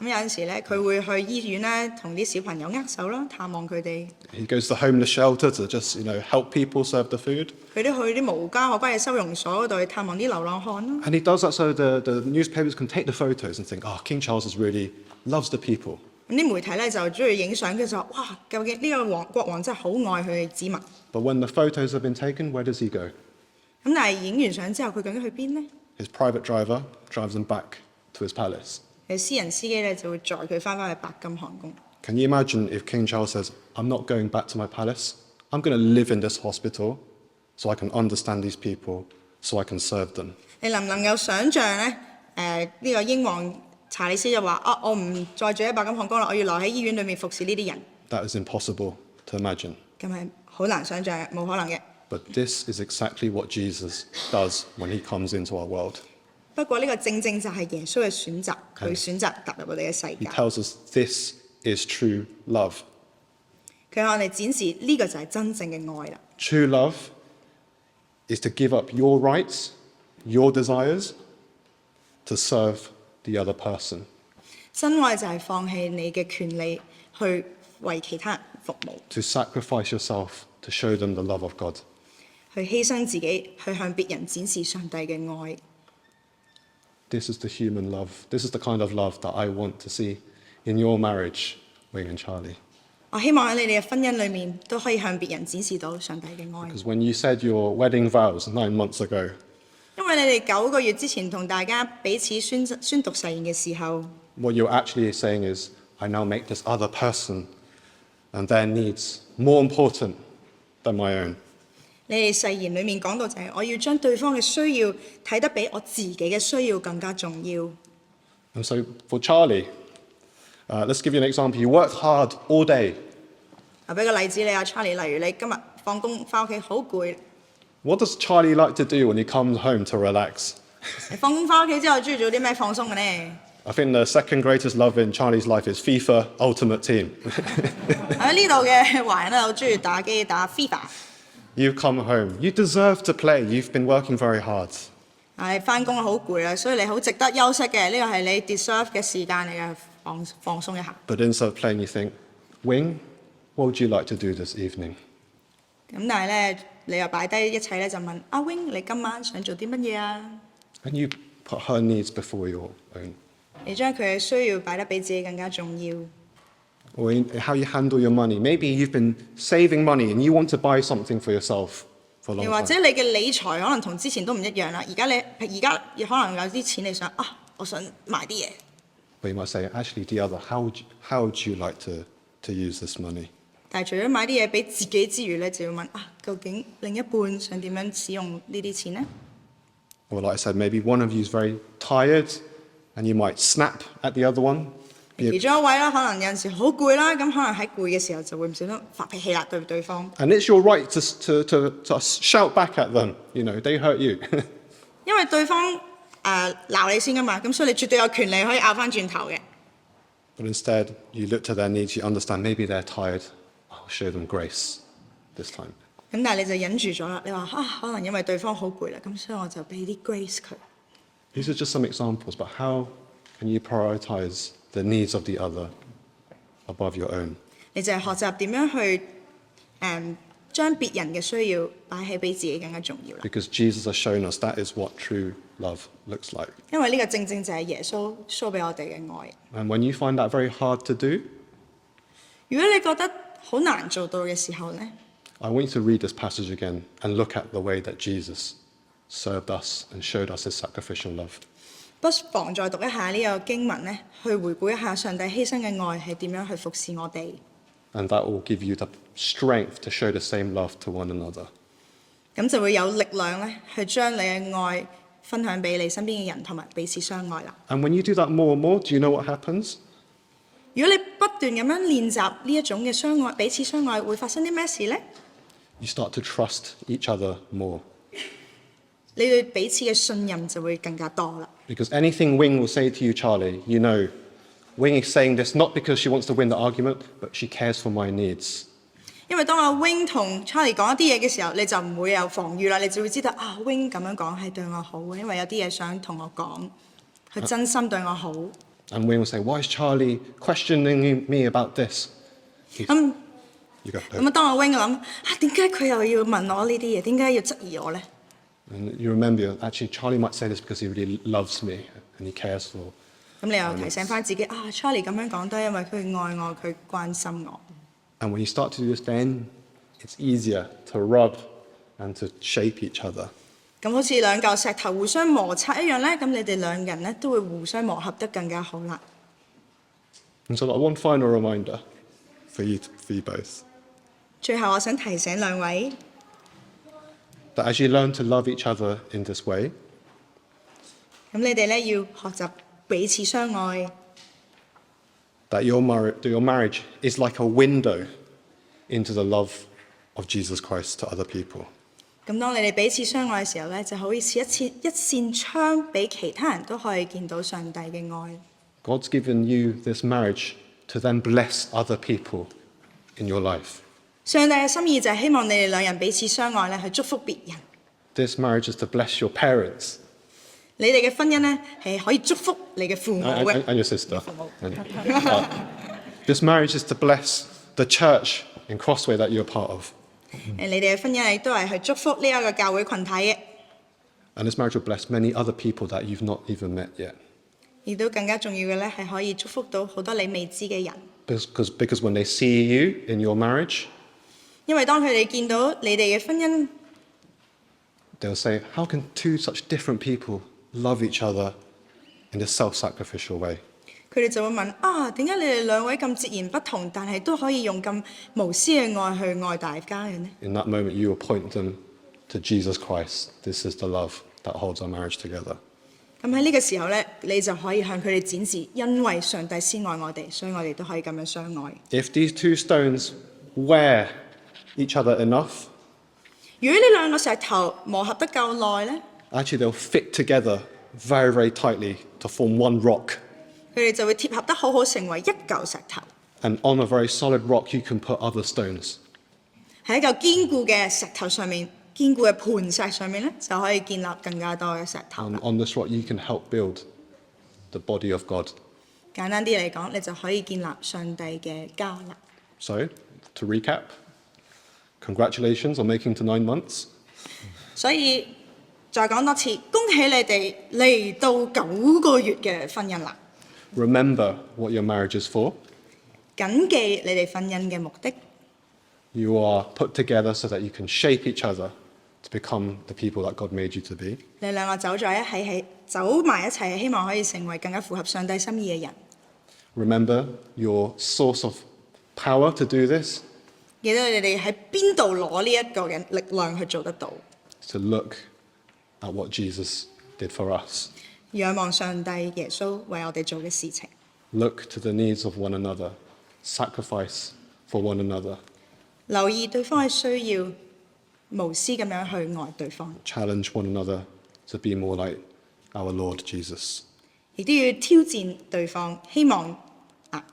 咁有陣時咧，佢會去醫院咧，同啲小朋友握手啦，探望佢哋。 He goes to the homeless shelter to just, help people serve the food. 佢都去啲無家可歸嘅收容所嗰度去探望啲流浪漢啦。 And he does that so the newspapers can take the photos and think, King Charles really loves the people. 咁啲媒體咧就中意影相，佢就話：哇，究竟呢個國王真係好愛佢嘅子民。 But when the photos have been taken, where does he go? 咁但係影完相之後，佢究竟去邊呢？ His private driver drives him back to his palace. 佢私人司機咧就會載佢翻去白金漢宮。 Can you imagine if King Charles says, I'm not going back to my palace. I'm going to live in this hospital so I can understand these people, so I can serve them. 你能唔能夠想像咧？呢個英皇查理斯就話：我唔再住喺白金漢宮啦，我要留喺醫院裏面服侍呢啲人。 That is impossible to imagine. 咁係好難想像嘅，冇可能嘅。 But this is exactly what Jesus does when he comes into our world. 不過呢個正正就係耶穌嘅選擇，佢選擇踏入我哋嘅世 He 界。 tells us this is true love. 佢向我哋展示呢個就係真正嘅愛啦。 True love is to give up your rights, your desires, to serve the other person. 真愛就係放棄你嘅權利，去為其他人服務， To sacrifice yourself to show them the love of God. 去犧牲自己，去向別人展示上帝嘅愛。 This is the human love. This is the kind of love that I want to see in your marriage, Wing and Charlie. 我希望喺你哋嘅婚姻裏面都可以向別人展示到上帝嘅愛。 Because when you said your wedding vows 9 months ago, 因為你哋9個月之前同大家彼此宣讀誓言嘅時候， what you're actually saying is, I now make this other person and their needs more important than my own. 你哋誓言裏面講到就係我要將對方嘅需要睇得比我自己嘅需要更加重要。 And so for Charlie, let's give you an example. You worked hard all day. 俾個例子你啊 Charlie，例如你今日放工翻屋企好攰， What does Charlie like to do when he comes home to relax? 你放工翻屋企之後中意做啲咩放鬆嘅呢？ I think the second greatest love in Charlie's life is FIFA Ultimate Team. 喺呢度嘅華人咧，好中意打機打 FIFA。 You've come home. You deserve to play. You've been working very hard. 你翻工好攰啦，所以你好值得休息嘅，呢個係你 deserve 嘅時間嚟嘅，放鬆一下。 But instead of playing, you think, Wing, what would you like to do this evening? 咁但係咧，你又擺低一切咧，就問阿 Wing， 你今晚想做啲乜嘢啊？ And you put her needs before your own. 你將佢嘅需要擺得比自己更加重要。 Or in how you handle your money. Maybe you've been saving money and you want to buy something for yourself for a long 又或者 time. 你嘅理財可能同之前都唔一樣啦，而家可能有啲錢你想我想買啲嘢。 But you might say, actually, the other, how would you like to use this money? 但係除咗買啲嘢俾自己之餘咧，就要問究竟另一半想點樣使用呢啲錢呢？ Or like I said, maybe one of you is very tired and you might snap at the other one. 其中一位啦，可能有陣時好攰啦，咁可能喺攰嘅時候就會唔小心發脾氣啦，對對方。 And it's your right to shout back at them. They hurt you. 因為對方鬧你先噶嘛，咁所以你絕對有權利可以拗翻轉頭嘅。 But instead, you look to their needs, you understand maybe they're tired. I'll show them grace this time. 咁但係你就忍住咗啦，你話可能因為對方好攰啦，咁所以我就俾啲 grace 佢。These are just some examples, but how can you prioritize the needs of the other above your own? 你就係學習點樣去將別人嘅需要擺喺比自己更加重要啦。 Because Jesus has shown us that is what true love looks like. 因為呢個正正就係耶穌 show 俾我哋嘅愛。 And when you find that very hard to do, 如果你覺得好難做到嘅時候呢， I want you to read this passage again and look at the way that Jesus served us and showed us his sacrificial love. 不妨再讀一下呢個經文呢，去回顧一下上帝犧牲嘅愛係點樣去服侍我哋。 And that will give you the strength to show the same love to one another. 咁就會有力量呢，去將你嘅愛分享俾你身邊嘅人，同埋彼此相愛啦。 And when you do that more and more, do you know what happens? 如果你不斷咁樣練習呢一種嘅相愛，彼此相愛，會發生啲咩事呢？ You start to trust each other more. 你對彼此嘅信任就會更加多啦。 Because anything Wing will say to you, Charlie, you know, Wing is saying this not because she wants to win the argument, but she cares for my needs. 因為當阿 Wing 同 Charlie 講一啲嘢嘅時候，你就唔會有防禦啦，你就會知道啊 Wing 咁樣講係對我好嘅，因為有啲嘢想同我講，佢真心對我好。 And Wing will say, why is Charlie questioning me about this?咁 You go. 咁啊，當阿 Wing 諗啊，點解佢又要問我呢啲嘢？點解要質疑我呢？ And you remember, actually, Charlie might say this because he really loves me and he cares for. 咁你又提醒翻自己啊 ，Charlie 咁樣講都係因為佢愛我，佢關心我。 And when you start to do this, then it's easier to rub and to shape each other. 咁好似兩嚿石頭互相摩擦一樣咧，咁你哋兩人咧都會互相磨合得更加好啦。 And so, one final reminder for you both. 最後，我想提醒兩位， That as you learn to love each other in this way, 咁你哋咧要學習彼此相愛。 that your marriage is like a window into the love of Jesus Christ to other people. 咁當你哋彼此相愛嘅時候咧，就好似一扇窗，俾其他人都可以見到上帝嘅愛。 God's given you this marriage to then bless other people in your life. 上帝嘅心意就係希望你哋兩人彼此相愛咧，去祝福別人。 This marriage is to bless your parents 你哋嘅婚姻咧係可以祝福你嘅父母嘅。 and your sister. This marriage is to bless the church in Crossway that you're part of. 你哋嘅婚姻亦都係去祝福呢一個教會群體嘅， And this marriage will bless many other people that you've not even met yet. 亦都更加重要嘅咧係可以祝福到好多你未知嘅人。 Because when they see you in your marriage, 因為當佢哋見到你哋嘅婚姻， they'll say, how can two such different people love each other in a self-sacrificial way? 佢哋就會問啊，點解你哋兩位咁截然不同，但係都可以用咁無私嘅愛去愛大家嘅呢？ In that moment, you will point them to Jesus Christ. This is the love that holds our marriage together. 咁喺呢個時候咧，你就可以向佢哋展示，因為上帝先愛我哋，所以我哋都可以咁樣相愛。 If these two stones wear each other enough, 如果呢兩個石頭磨合得夠耐咧， actually they'll fit together very, very tightly to form one rock. 佢哋就會貼合得好好，成為一嚿石頭。 And on a very solid rock, you can put other stones. 喺一嚿堅固嘅石頭上面，堅固嘅磐石上面咧，就可以建立更加多嘅石頭。 On this rock, you can help build the body of God. 簡單啲嚟講，你就可以建立上帝嘅家啦。 So, to recap, congratulations on making to 9 months. 所以再講多次，恭喜你哋嚟到9個月嘅婚姻啦！ Remember what your marriage is for. 謹記你哋婚姻嘅目的。 You are put together so that you can shape each other to become the people that God made you to be. 你兩個走埋一齊，希望可以成為更加符合上帝心意嘅人。 Remember your source of power to do this 記得你哋喺邊度攞呢一個嘅力量去做得到？ is to look at what Jesus did for us. 仰望上帝耶穌為我哋做嘅事情。 Look to the needs of one another. Sacrifice for one another. 留意對方嘅需要，無私咁樣去愛對方， Challenge one another to be more like our Lord Jesus. 亦都要挑戰對方，希望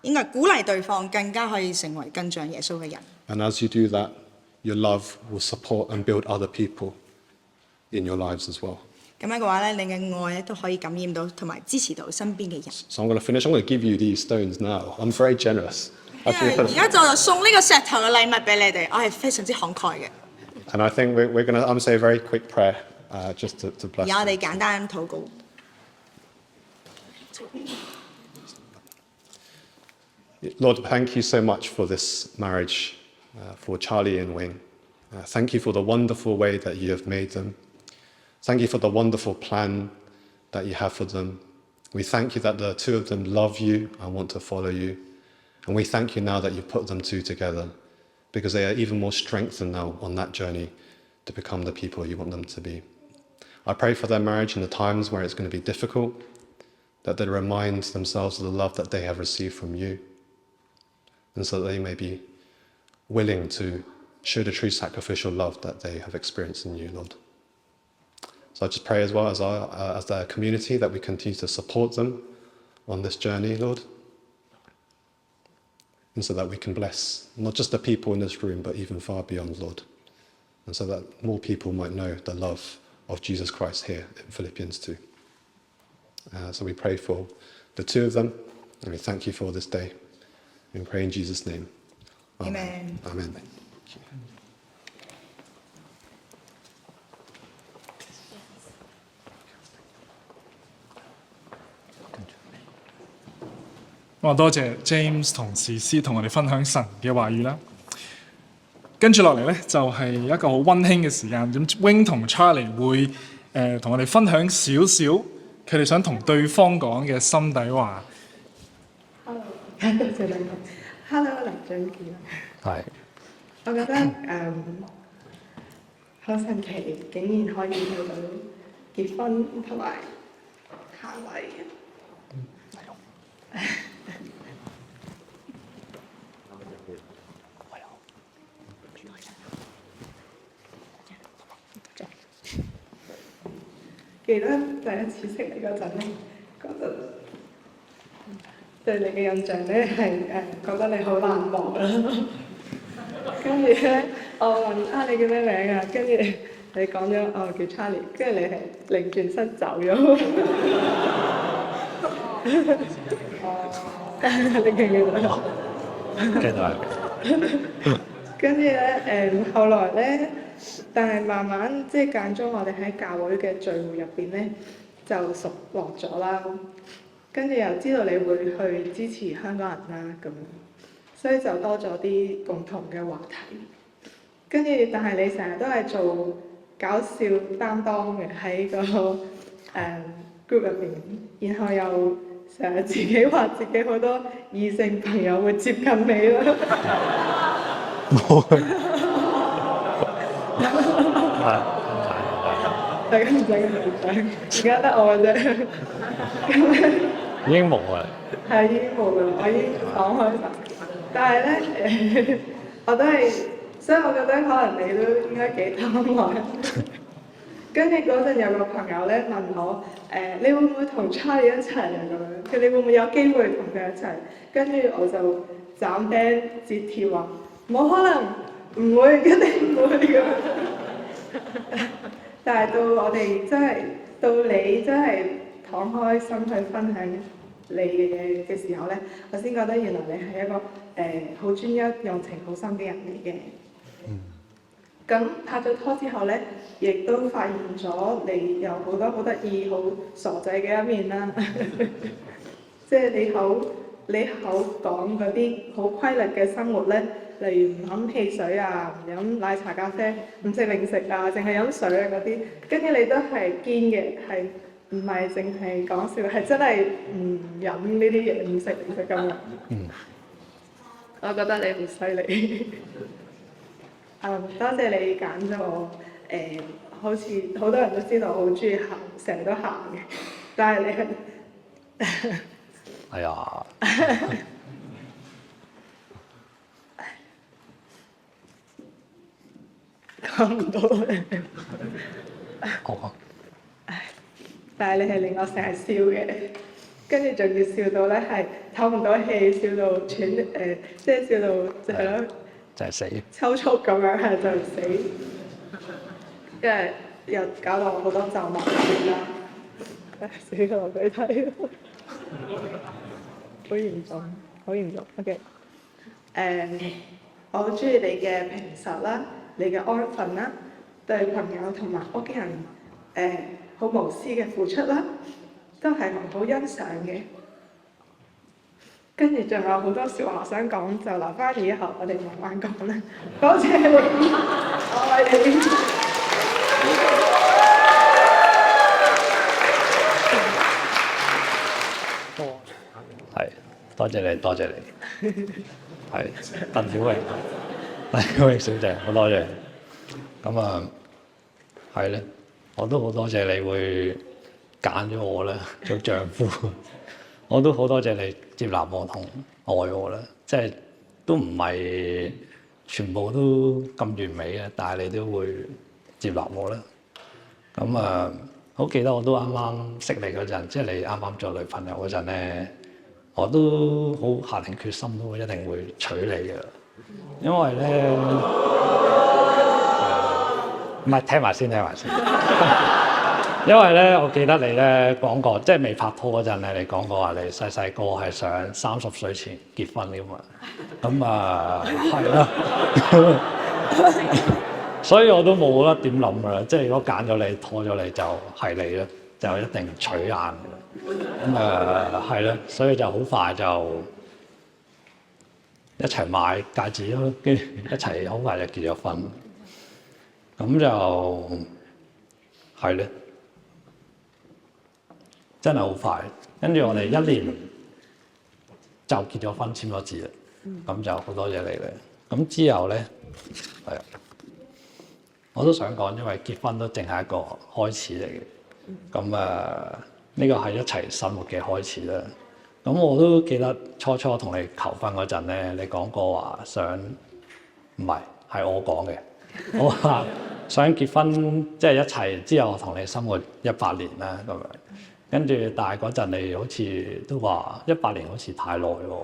應該鼓勵對方更加可以成為更像耶穌嘅人。 And as you do that, your love will support and build other people in your lives as well. 咁樣嘅話咧，你嘅愛咧都可以感染到同埋支持到身邊嘅人。 So I'm going to finish. I'm going to give you these stones now. I'm very generous. 而家就送呢個石頭嘅禮物俾你哋，我係非常之慷慨嘅。 And I think we're going to, I'm going to say a very quick prayer just to 而 bless 家我 you. 哋簡單禱告。 Lord, thank you so much for this marriage, for Charlie and Wing. Thank you for the wonderful way that you have made them. Thank you for the wonderful plan that you have for them. We thank you that the two of them love you and want to follow you. And we thank you now that you've put them two together, because they are even more strengthened now on that journey to become the people you want them to be. I pray for their marriage in the times where it's going to be difficult, that they remind themselves of the love that they have received from you, and so that they may be willing to show the true sacrificial love that they have experienced in you, Lord. So I just pray as well as their community that we continue to support them on this journey, Lord, and so that we can bless not just the people in this room, but even far beyond, Lord, and so that more people might know the love of Jesus Christ here in Philippians 2. So we pray for the two of them, and we thank you for this day. We pray in Jesus' name. Amen. Amen. Thank you. 我多謝 James 同士師同我哋分享神嘅話語啦。跟住落嚟咧，就係一個好溫馨嘅時間。咁 Wing 同 Charlie 會同我哋分享少少佢哋想同對方講嘅心底話。Hello， 多謝兩位。Hello， 林俊傑。係。我覺得好神奇，竟然可以去到結婚同埋行禮。記得第一次識你嗰陣咧，嗰陣對你嘅印象咧係覺得你好冷漠啦。跟住咧，我問啊你叫咩名啊？跟住你講咗我叫 Charlie， 跟住你係擰轉身走咗。你記唔記得？記得。跟住咧後來咧。但係慢慢即係間中，我哋喺教會嘅聚會入邊咧，就熟絡咗啦。跟住又知道你會去支持香港人啦，咁樣，所以就多咗啲共同嘅話題。跟住，但係你成日都係做搞笑擔當嘅喺個group 入邊，然後又成日自己話自己好多異性朋友會接近你啦。大家唔使咁緊張，而家得我啫。已經冇啦。係已經冇啦，我已經講開晒。但係咧我都係，所以我覺得可能你都應該幾貪玩。跟住嗰陣有個朋友咧問我你會唔會同 Charlie 一齊啊？咁樣，佢哋會唔會有機會同佢一齊？跟住我就斬釘截鐵話冇可能。唔會，一定唔會㗎。但係到我哋真係，到你真係敞開心去分享你嘅嘢嘅時候咧，我先覺得原來你係一個好專一、用情好深嘅人嚟嘅。咁拍咗拖之後咧，亦都發現咗你有好多好得意、好傻仔嘅一面啦。即係你口講嗰啲好規律嘅生活咧。例如唔飲汽水啊，唔飲奶茶咖啡，唔食零食啊，淨係飲水啊嗰啲，跟住你都係堅嘅，係唔係淨係講笑，係真係唔飲呢啲嘢，唔食零食咁樣。我覺得你好犀利。多謝你揀咗我。好似好多人都知道我好中意行，成日都行嘅，但係你係哎呀〜講唔到咧。但係你係令我成日笑嘅，跟住仲要笑到咧係唞唔到氣，笑到喘即係笑到就係咯，就係死，抽搐咁樣係就死。因為又搞到好多皺紋啦，死啦！我俾睇，好嚴重，好嚴重。OK， 我好中意你嘅平實啦，你嘅安分啦，對朋友同埋屋企人好無私嘅付出啦，都係好欣賞嘅。跟住仲有好多説話想講，就留翻以後我哋慢慢講啦。多謝你，我係你。係，多謝你，多謝你。係，鄧小榮，鄧小榮小姐，好多謝。咁啊，係咧，我都好多謝你會揀咗我啦，做丈夫。我都好多謝你接納我同愛我啦，即係都唔係全部都咁完美嘅，但係你都會接納我啦。咁啊，好記得我都啱啱識你嗰陣，即係你啱啱做女朋友嗰陣咧，我都好下定決心都一定會娶你嘅，因為咧，唔係聽埋先，聽埋先。因為咧，我記得你咧講過，即係未拍拖嗰陣咧，你講過話你細細個係想30歲前結婚㗎嘛。咁啊，係啦。所以我都冇得點諗㗎啦，即係如果揀咗你，拖咗你就係你啦，就一定取硬㗎啦。咁啊，係啦，所以就好快就一齊買戒指咯，跟住一齊好快就結咗婚。咁就係咧。真係好快，跟住我哋1年就結咗婚簽咗字啦，咁就好多謝你咧。咁之後咧，係啊，我都想講，因為結婚都淨係一個開始嚟嘅。咁呢個係一齊生活嘅開始啦。咁我都記得初初同你求婚嗰陣咧，你講過話想，唔係我講嘅，我話想結婚，即係一齊之後同你生活100年啦咁樣。跟住，但係嗰陣你好似都話100年好似太耐喎。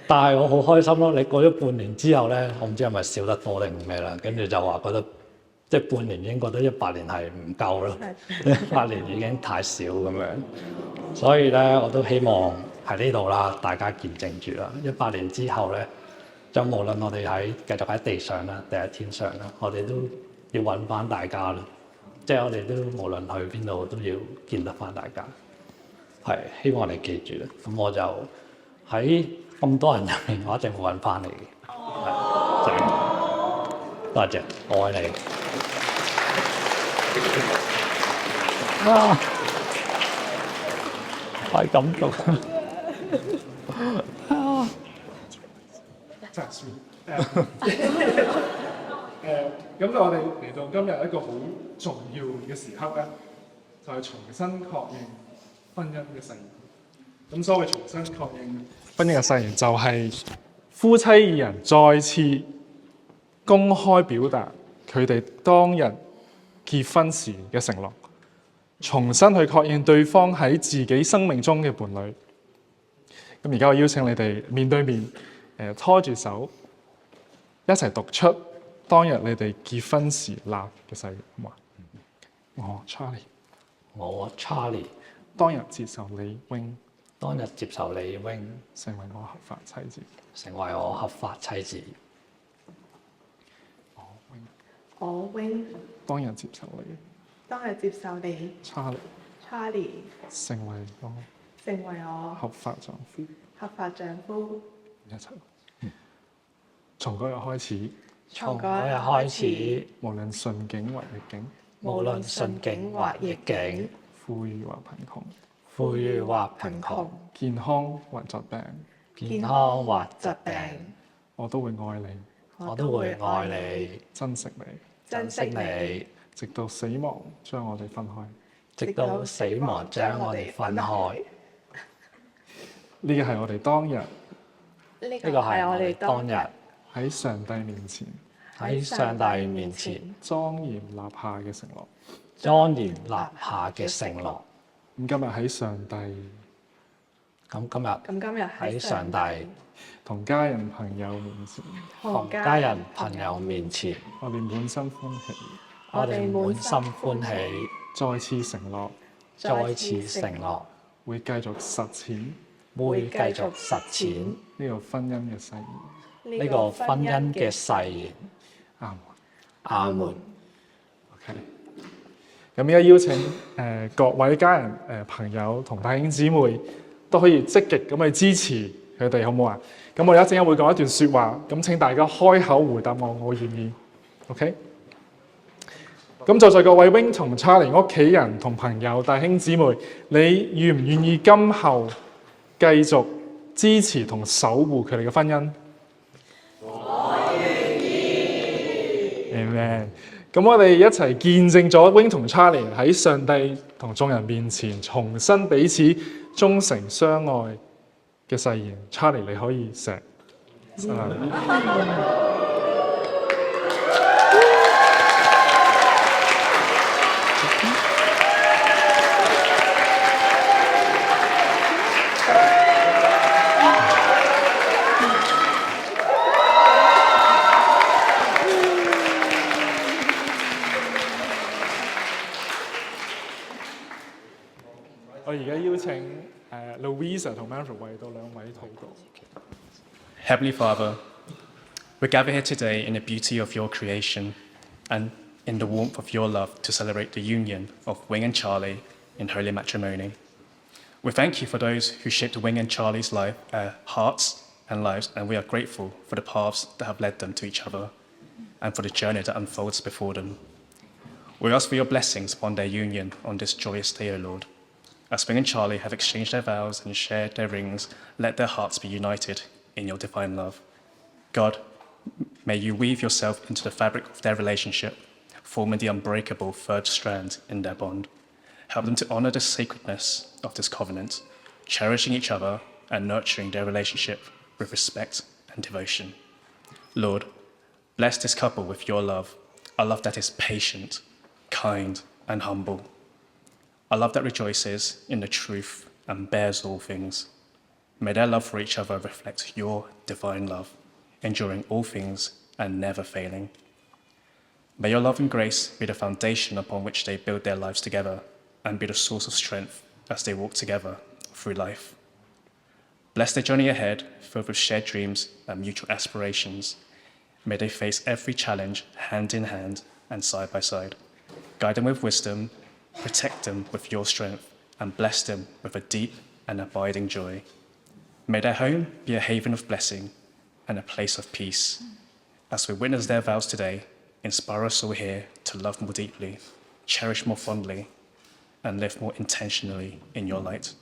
但係我好開心咯！你過咗半年之後咧，我唔知係咪笑得多定咩啦，跟住就話覺得即係半年已經覺得100年係唔夠咯，100年已經太少咁樣。所以咧，我都希望喺呢度啦，大家見證住啦。100年之後咧，就無論我哋繼續喺地上啦，定喺天上啦，我哋都要揾翻大家啦。即係我哋都無論去邊度都要見得翻大家，係希望你記住啦。咁我就喺咁多人入面，我一定會揾翻你嘅。多謝，我愛你。太感動。真係酸。咁我哋嚟到今日一個好重要嘅時刻咧，就係重新確認婚姻嘅誓言。咁所謂重新確認婚姻嘅誓言，就係夫妻二人再次公開表達佢哋當日結婚時嘅承諾，重新去確認對方喺自己生命中嘅伴侶。咁而家我邀請你哋面對面，拖住手，一齊讀出當日你哋結婚時立嘅誓言，好嘛？我 Charlie， 我 Charlie， 當日接受李 Wing， 當日接受李 Wing 成為我合法妻子，成為我合法妻子。我 Wing， 當日接受你，當日接受你 Charlie， 成為我合法丈夫，合法丈夫。一齊。從嗰日開始，從嗰日開始，無論順境或逆境，無論順境或逆境，富裕或貧窮，富裕或貧窮，健康或疾病，健康或疾病，我都會愛你，我都會愛你，珍惜你，珍惜你，直到死亡將我哋分開，直到死亡將我哋分開。呢個係我哋當日，呢個係我哋當日喺上帝面前，喺上帝面前莊嚴立下嘅承諾，莊嚴立下嘅承諾。咁今日喺上帝，咁今日喺上帝同家人朋友面前，同家人朋友面前，我哋滿心歡喜，我哋滿心歡喜，再次承諾，會繼續實踐呢個婚姻嘅誓言。呢個婚姻嘅誓言。阿門。OK。咁而家邀請各位家人、朋友同弟兄姊妹都可以積極咁去支持佢哋，好唔好啊？咁我哋一陣間會講一段説話，咁請大家開口回答我願意。OK。咁在座各位 Wing 同 Charlie 屋企人同朋友、弟兄姊妹，你願唔願意今後繼續支持同守護佢哋嘅婚姻？我願意。Amen。咁我哋一齊見證咗 Wing 同 Charlie 喺上帝同眾人面前重新彼此忠誠相愛嘅誓言。Charlie 你可以錫。我而家邀請Louisa 同 Manfred 為到兩位禱告。Heavenly Father, we gather here today in the beauty of your creation and in the warmth of your love to celebrate the union of Wing and Charlie in holy matrimony. We thank you for those who shaped Wing and Charlie's life, hearts and lives, and we are grateful for the paths that have led them to each other and for the journey that unfolds before them. We ask for your blessings upon their union on this joyous day, O Lord. As Wing and Charlie have exchanged their vows and shared their rings, let their hearts be united in your divine love. God, may you weave yourself into the fabric of their relationship, forming the unbreakable third strand in their bond. Help them to honor the sacredness of this covenant, cherishing each other and nurturing their relationship with respect and devotion. Lord, bless this couple with your love, a love that is patient, kind, and humble. A love that rejoices in the truth and bears all things. May their love for each other reflect your divine love, enduring all things and never failing. May your love and grace be the foundation upon which they build their lives together and be the source of strength as they walk together through life. Bless their journey ahead, filled with shared dreams and mutual aspirations. May they face every challenge hand in hand and side by side. Guide them with wisdom, protect them with your strength, and bless them with a deep and abiding joy. May their home be a haven of blessing and a place of peace. As we witness their vows today, inspire us all here to love more deeply, cherish more fondly, and live more intentionally in your light.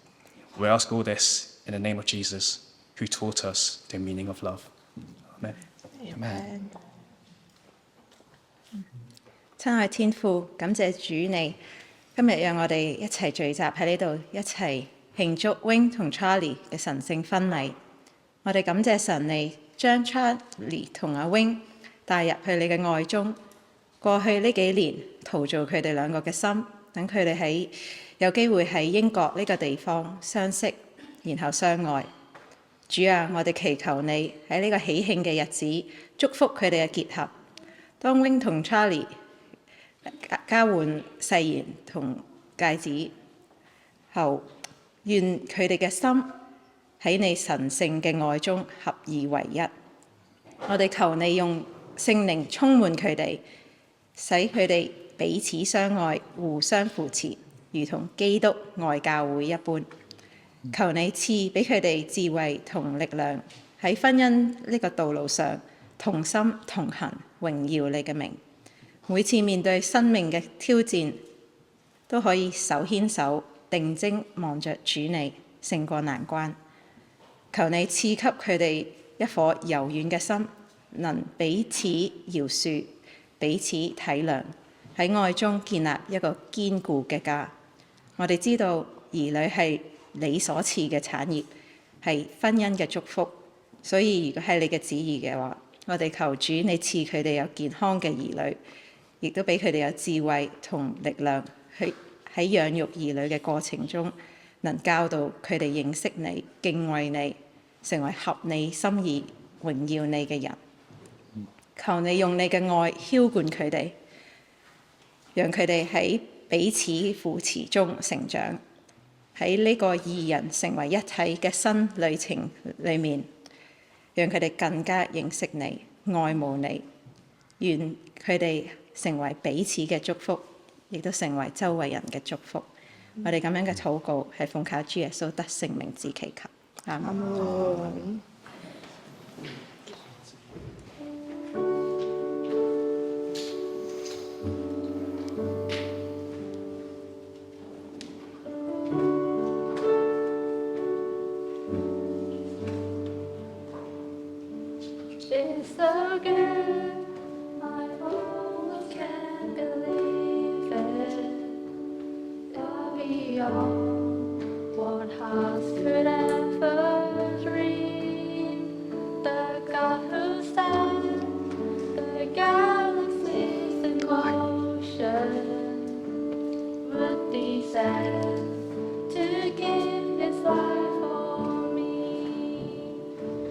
We ask all this in the name of Jesus, who taught us the meaning of love. Amen. Amen. 親愛天父，感謝主你，今日讓我哋一齊聚集喺呢度，一齊慶祝 Wing 同 Charlie 嘅神聖婚禮。我哋感謝神你將 Charlie 同阿 Wing 帶入去你嘅愛中。過去呢幾年，陶造佢哋兩個嘅心，等佢哋有機會喺英國呢個地方相識，然後相愛。主啊，我哋祈求你喺呢個喜慶嘅日子，祝福佢哋嘅結合。當 Wing 同 Charlie 交換誓言同戒指後，願佢哋嘅心喺你神聖嘅愛中合二為一。我哋求你用聖靈充滿佢哋，使佢哋彼此相愛，互相扶持，如同基督愛教會一般。求你賜俾佢哋智慧同力量，喺婚姻呢個道路上同心同行，榮耀你嘅名。每次面對生命嘅挑戰，都可以手牽手，定睛望着主你，勝過難關。求你賜給佢哋一顆柔軟嘅心，能彼此饒恕，彼此體諒，喺愛中建立一個堅固嘅家。我哋知道兒女係你所賜嘅產業，係婚姻嘅祝福，所以如果係你嘅旨意嘅話，我哋求主你賜佢哋有健康嘅兒女，亦都俾佢哋有智慧同力量，去喺養育兒女嘅過程中，能教導佢哋認識你、敬畏你，成為合你心意、榮耀你嘅人。求你用你嘅愛澆灌佢哋，讓佢哋喺彼此扶持中成長，喺呢個二人成為一體嘅新旅程裏面，讓佢哋更加認識你、愛慕你。願佢哋成為彼此嘅祝福，亦都成為周圍人嘅祝福。我哋咁樣嘅禱告係奉靠主耶穌得聖名字祈求。阿們。It's so good, I almost can't believe it. You're beyond what hearts could ever dream. The God who stands the galaxies in motion would descend to give His life for me.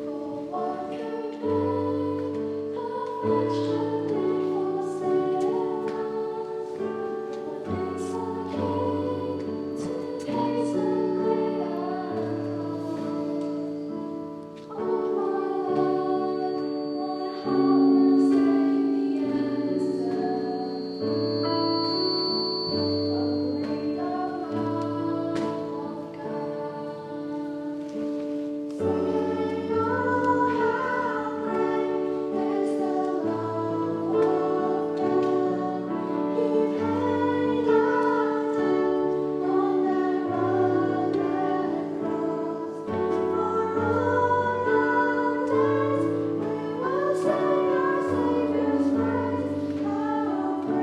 For what could be affectionately forsake us? But it's okay to taste and realize. All my life, my heart will sing the answer. Only the love of God. Sing, oh, how great is the love of God. He paid our debt on that rugged cross. For all our days we will sing our Savior's praise. How great is the love of God.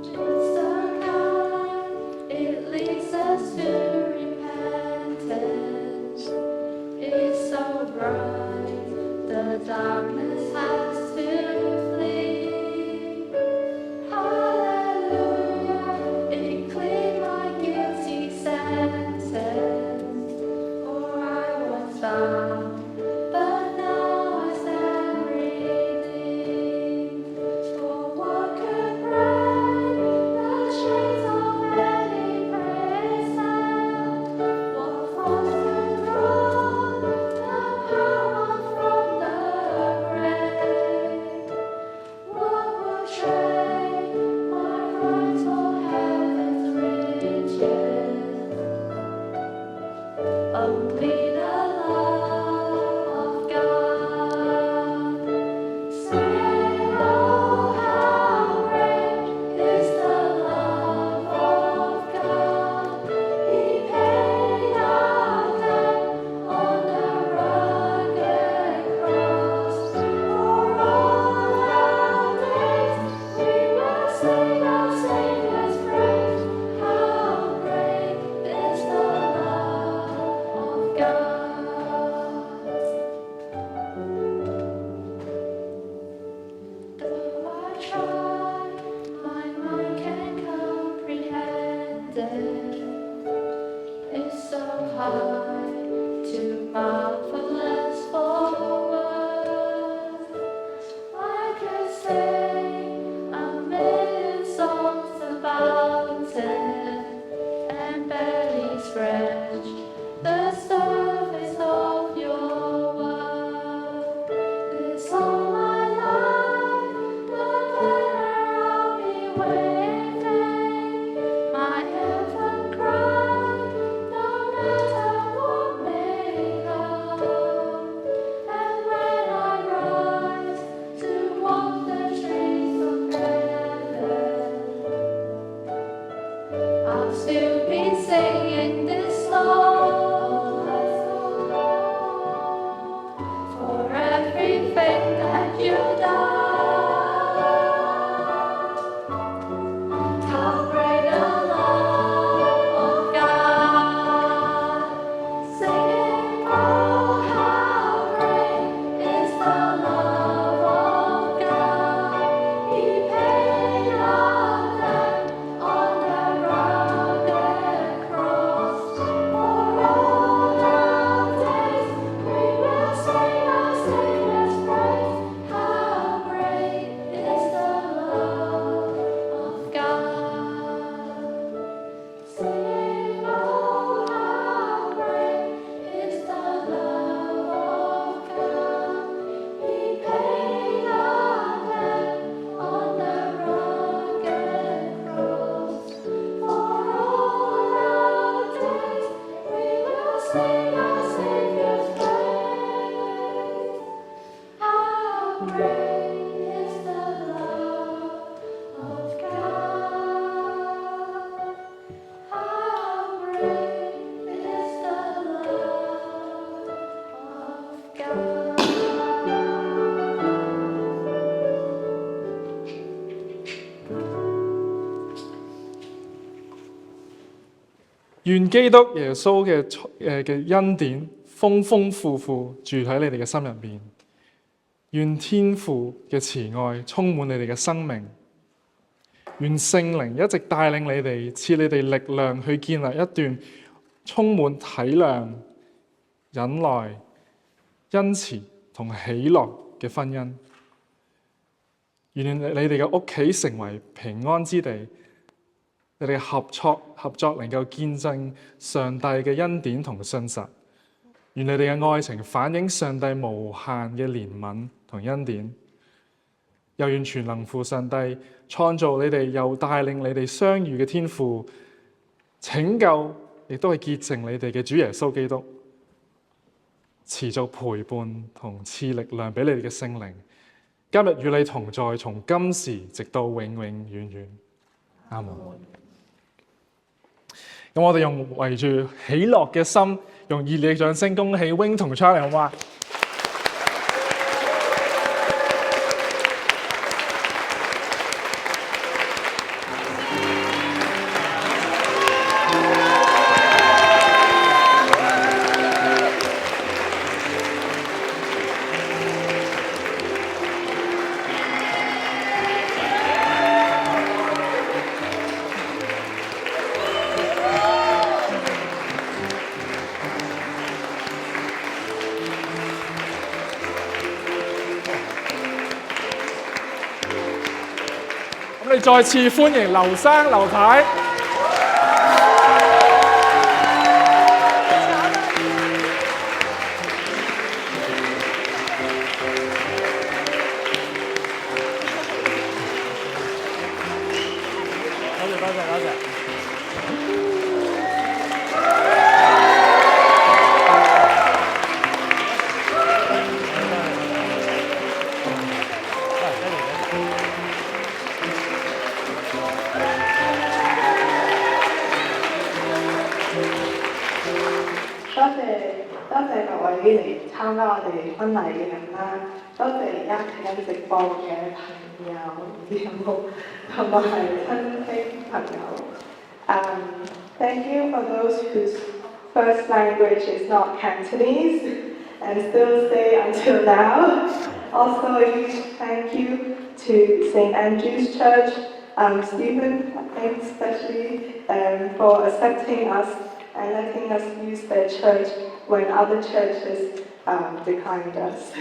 It's so kind, it leads us to repentance. It's so bright, the darkness has to flee. Hallelujah, it cleared my guilty sentence. For I was bound, but now I stand redeemed. For what could break the chains of any prison? What force could draw the power from the grave? What would trade my heart for heaven's riches? Only the love of God. Sing, oh, how great is the love of God. He paid our debt on the rugged cross. For all our days we will sing our Savior's praise. How great is the love of God. Though I try, my mind can't comprehend it. It's so high, too marvelous for words. I could sing a million songs about it and barely scratch the surface of your word. This all my life, the banner I'll be waving, my anthem cry, no matter 願基督耶穌嘅恩典豐豐富富住喺你哋嘅心入面。願天父嘅慈愛充滿你哋嘅生命。願聖靈一直帶領你哋，賜你哋力量去建立一段充滿體諒、忍耐、恩慈同喜樂嘅婚姻。願你哋嘅屋企成為平安之地，你哋嘅合作能夠見證上帝嘅恩典同信實。願你哋嘅愛情反映上帝無限嘅憐憫同恩典。又願全能父上帝創造你哋，又帶領你哋相遇嘅天父，拯救亦都係潔淨你哋嘅主耶穌基督，持續陪伴同賜力量俾你哋嘅聖靈，今日與你同在，從今時直到永永遠遠。阿門。咁我哋用圍住喜樂嘅心，用熱烈嘅掌聲恭喜 Wing 同 Charlie， 好嗎？我哋再次歡迎劉生、劉太。多謝。多謝各位嚟參加我哋婚禮嘅人啦，多謝而家睇緊直播嘅朋友，唔知有冇同埋親戚朋友。Thank you for those whose first language is not Cantonese and still stay until now. Also, a huge thank you to St. Andrew's Church, Stephen, I think especially, for accepting us and letting us use their church when other churches declined us.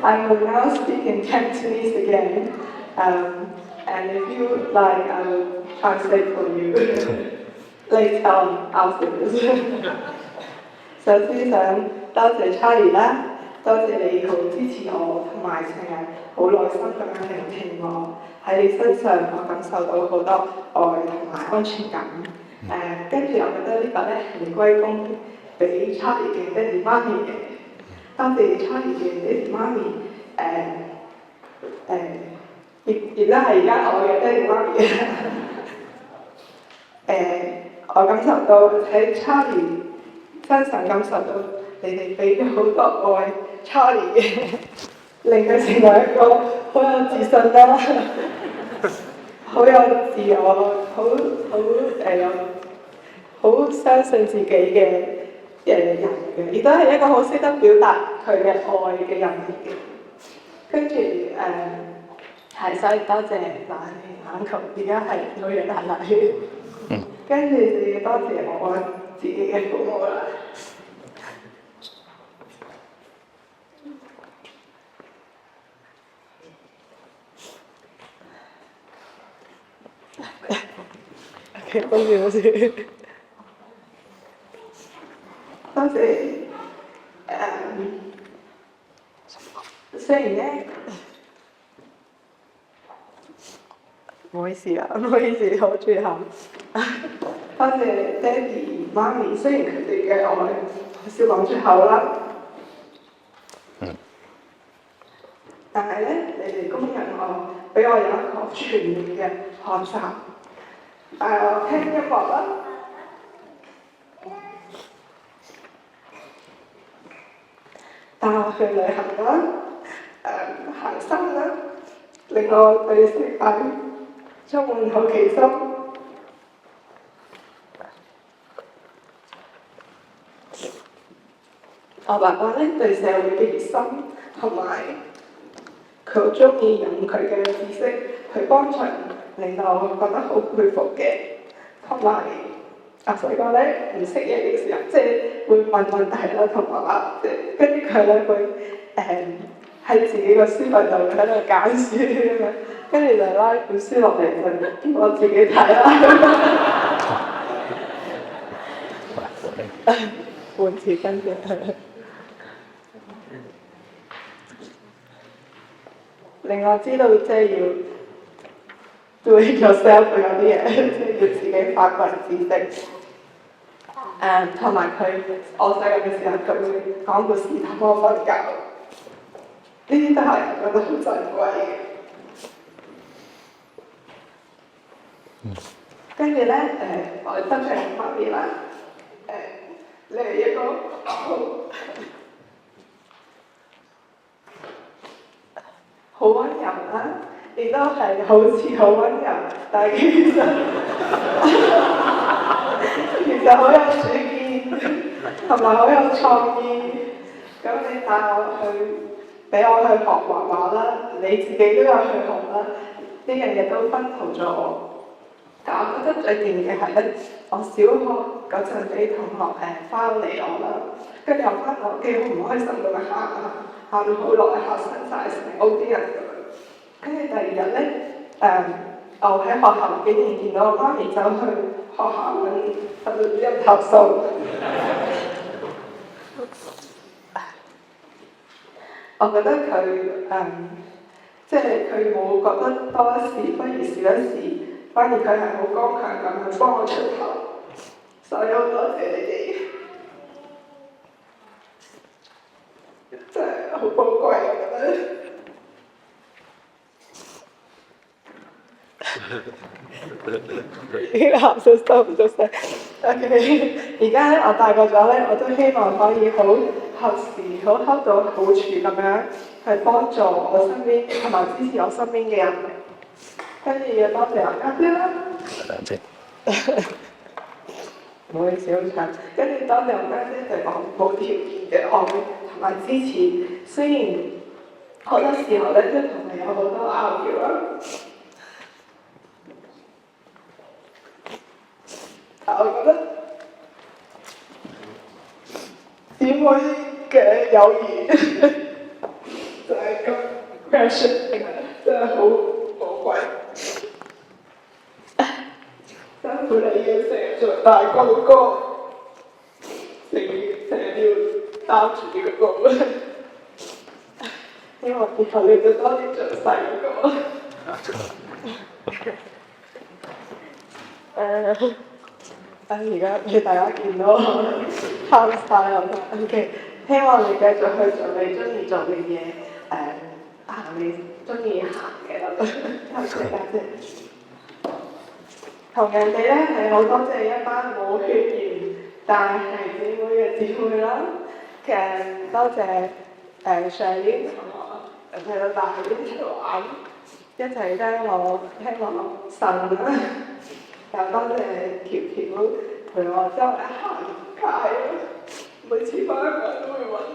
I will now speak in Cantonese again, and if you like, I will translate for you later on after this. 首先想多謝 Charlie 啦，多謝你好支持我，同埋成日好耐心咁樣聆聽我。喺你身上，我感受到好多愛同埋安全感。跟住我覺得呢個咧係歸功俾 Charlie 嘅爹哋媽咪嘅，多謝 Charlie 嘅爹哋媽咪，亦都係而家我嘅爹哋媽咪。我感受到喺 Charlie 身上感受到你哋俾咗好多愛 Charlie 嘅，令佢成為一個好有自信啦，好有自我，好相信自己嘅人嘅，亦都係一個好識得表達佢嘅愛嘅人嚟嘅。跟住所以多謝眼球，而家係老爺奶奶。跟住就要多謝我自己嘅父母啦。OK， 多謝。多謝雖然咧，唔好意思啊，唔好意思，我最後多謝爹哋媽咪，雖然佢哋嘅愛好少講出口啦，但係咧，你哋供應我，俾我有一個全面嘅學習，帶我聽音樂啦。帶我去旅行啦，行山啦，令我對世界充滿好奇心。我爸爸咧對社會嘅熱心，同埋佢好中意用佢嘅知識去幫助人，令到我覺得好佩服嘅。同埋我細個咧唔識嘢嘅時候，即係會問問題啦，同媽媽，跟住佢咧會喺自己個書櫃度喺度揀書咁樣，跟住就拉本書落嚟就叫我自己睇啦。換詞跟住令我知道即係要 do it yourself 有啲嘢，即係要自己發掘知識。同埋我細個嘅時候，佢會講故事氹我瞓覺，呢啲都係我覺得好珍貴嘅。跟住咧，我真係媽咪啦，你係一個好溫柔啦，亦都係好似好溫柔，但係其實好有主見，同埋好有創意。咁你帶我俾我去學畫畫啦，你自己都有去學啦，呢樣嘢都薰陶咗我。但我覺得最勁嘅係咧，我小學嗰陣俾同學翻嚟我啦，跟住我翻到屋企好唔開心咁樣喊好耐，嚇親晒成屋啲人咁樣。跟住第二日咧，我喺學校竟然見到我媽咪走去學校揾訓導主任投訴。我覺得佢即係佢冇覺得多一事不如少一事，反而佢係好剛強咁去幫我出頭，所以好多謝你哋，真係好寶貴我覺得。呢個喊少收唔到聲。OK， 而家咧我大個咗咧，我都希望可以好合時、好恰到好處咁樣去幫助我身邊同埋支持我身邊嘅人。跟住要多謝我家姐啦。兩姐。唔好意思，好長。跟住多謝我家姐對我無條件嘅愛同埋支持。雖然好多時候咧，都同你有好多拗撬啦。我覺得姊妹嘅友誼就係咁 precious， 真係好寶貴。辛苦你要成日做大哥哥，成日要擔住呢個歌，希望以後你都多啲做細個。而家俾大家見到我喊晒我啦 ，OK， 希望你繼續去做你中意做嘅嘢，行你中意行嘅啦，多謝家姐。同人哋咧係好多謝一班冇血緣但係姊妹嘅姊妹啦，其實多謝上年同我去到大邊出玩，一齊聽我呻啦。又多謝喬喬陪我周圍行街，每次翻香港都會揾你。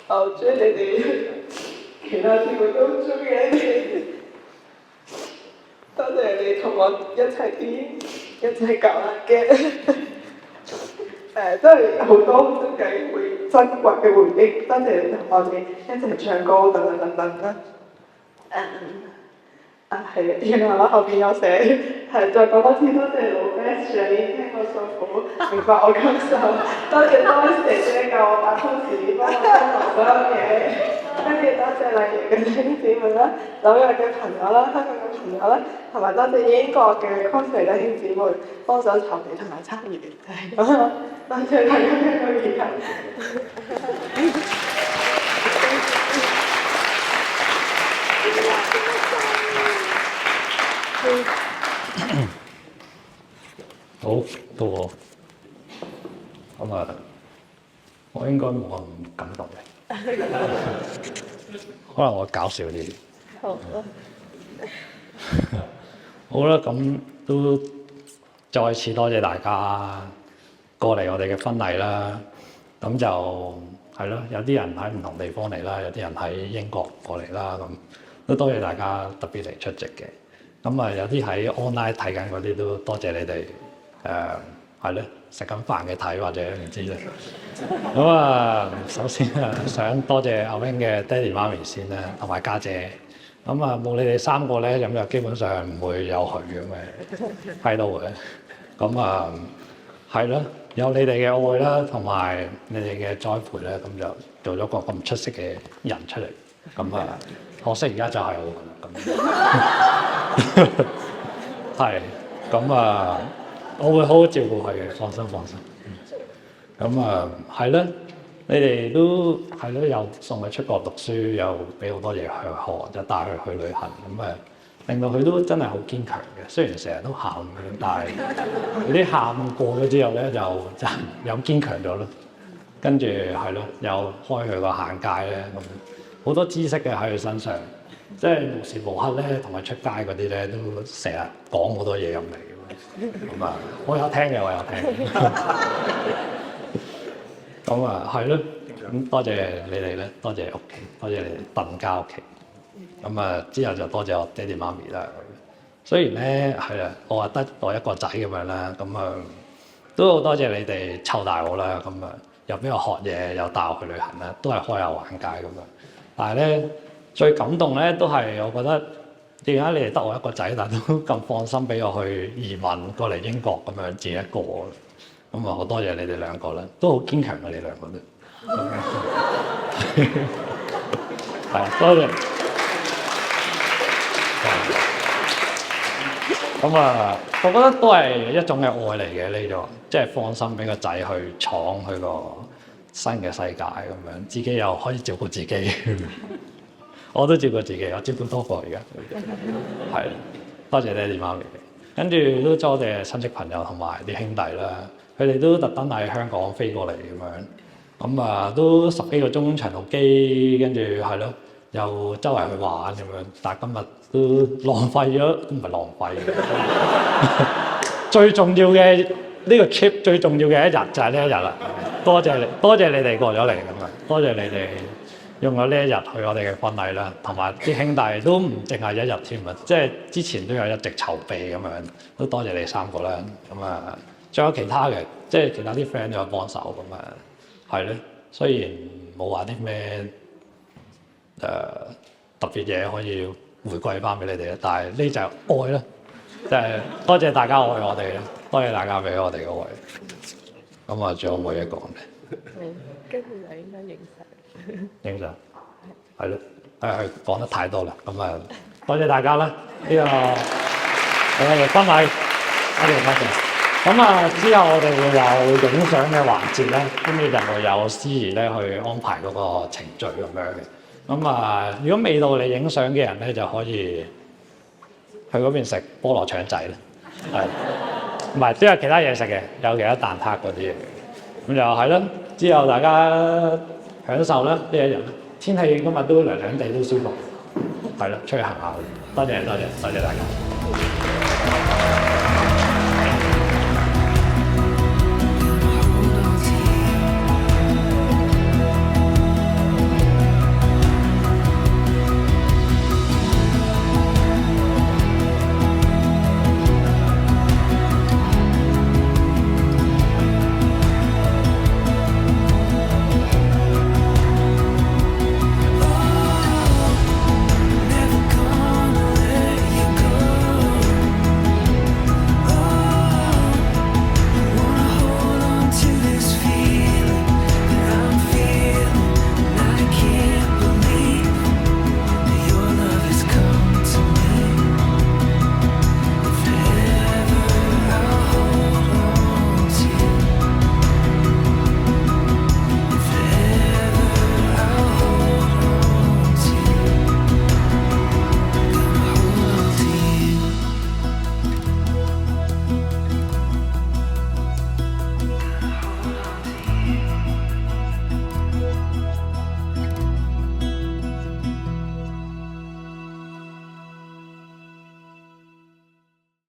我中意你哋，其他姊妹都中意你哋。多謝你同我一齊癲，一齊搞爛嘅。真係好多真係珍貴嘅回憶。多謝你同我哋一齊唱歌等等啦。係，然後我後邊有寫，再講多次多謝老 best 上年聽我訴苦，明白我感受，多謝姐姐教我把通時幫我幫所有嘢，跟住多謝麗爺嘅兄姊妹啦，紐約嘅朋友啦，香港嘅朋友啦，同埋多謝英國嘅 cosplay 嘅兄姊妹幫手籌備同埋參與，就係咁啦，多謝大家嘅熱情。好，到我。咁啊，我應該冇咁感動嘅，可能我搞笑啲。好啦。好啦，咁都再次多謝大家過嚟我哋嘅婚禮啦。咁就係咯，有啲人喺唔同地方嚟啦，有啲人喺英國過嚟啦，咁都多謝大家特別嚟出席嘅。咁啊，有啲喺 online 睇緊嗰啲都多謝你哋係咯，食緊飯嘅睇或者唔知咧。咁啊，首先啊，想多謝阿 Wing 嘅爹哋媽咪先啦，同埋家姐。咁啊，冇你哋三個咧，咁就基本上唔會有佢咁嘅喺度嘅。咁啊，係咯，有你哋嘅愛啦，同埋你哋嘅栽培咧，咁就做咗個咁出色嘅人出嚟。咁啊，可惜而家就係我咁。係，咁啊，我會好好照顧佢嘅，放心。咁啊，係咯，你哋都係咯，又送佢出國讀書，又俾好多嘢佢學，就帶佢去旅行，咁啊，令到佢都真係好堅強嘅。雖然成日都喊，但係嗰啲喊過咗之後咧，就有堅強咗咯。跟住係咯，又開佢個眼界咧，咁好多知識嘅喺佢身上，即係無時無刻咧同佢出街嗰啲咧，都成日講好多嘢入嚟咁啊，我有聽。咁啊，係咯，咁多謝你哋咧，多謝屋企，多謝你哋鄧家屋企。咁啊，之後就多謝我爹哋媽咪啦。雖然咧係啊，我話得我一個仔咁樣啦，咁啊都好多謝你哋湊大我啦。咁啊，又俾我學嘢，又帶我去旅行啦，都係開下眼界咁啊。但係咧最感動咧，都係我覺得點解你哋得我一個仔，但都咁放心俾我去移民過嚟英國咁樣自己一個。咁啊，好多謝你哋兩個啦，都好堅強嘅你兩個都。係，多謝。咁啊，我覺得都係一種嘅愛嚟嘅呢種，即係放心俾個仔去闖去個新嘅世界咁樣，自己又可以照顧自己。我都照顧自己，我照顧多個而家。係，多謝爹哋媽咪。跟住都多謝親戚朋友同埋啲兄弟啦。佢哋都特登喺香港飛過嚟咁樣，咁啊都10幾個鐘長途機，跟住係咯，又周圍去玩咁樣。但係今日都浪費咗，都唔係浪費嘅。最重要嘅呢個 trip 最重要嘅一日就係呢一日啦。多謝你哋過咗嚟咁啊，多謝你哋用咗呢一日去我哋嘅婚禮啦，同埋啲兄弟都唔淨係一日添啊，即係之前都有一直籌備咁樣，都多謝你3個啦，咁啊。仲有其他嘅，即係其他啲 friend 都有幫手咁啊，係咧。雖然冇話啲咩特別嘢可以回饋翻俾你哋，但係呢就係愛啦，即係多謝大家愛我哋啦，多謝大家俾我哋嘅愛。咁啊，仲有冇嘢講咧？跟住就應該影相。影相係咯，係講得太多啦。咁啊，多謝大家啦，呢個我哋婚禮，多謝。咁啊，之後我哋會有影相嘅環節咧，跟住就會有司儀咧去安排嗰個程序咁樣嘅。咁啊，如果未到嚟影相嘅人咧，就可以去嗰邊食菠蘿腸仔啦。係，唔係都有其他嘢食嘅，有其他蛋撻嗰啲嘢。咁就係咯，之後大家享受啦呢一日。天氣今日都涼涼地，都舒服。係啦，出去行下。多謝大家。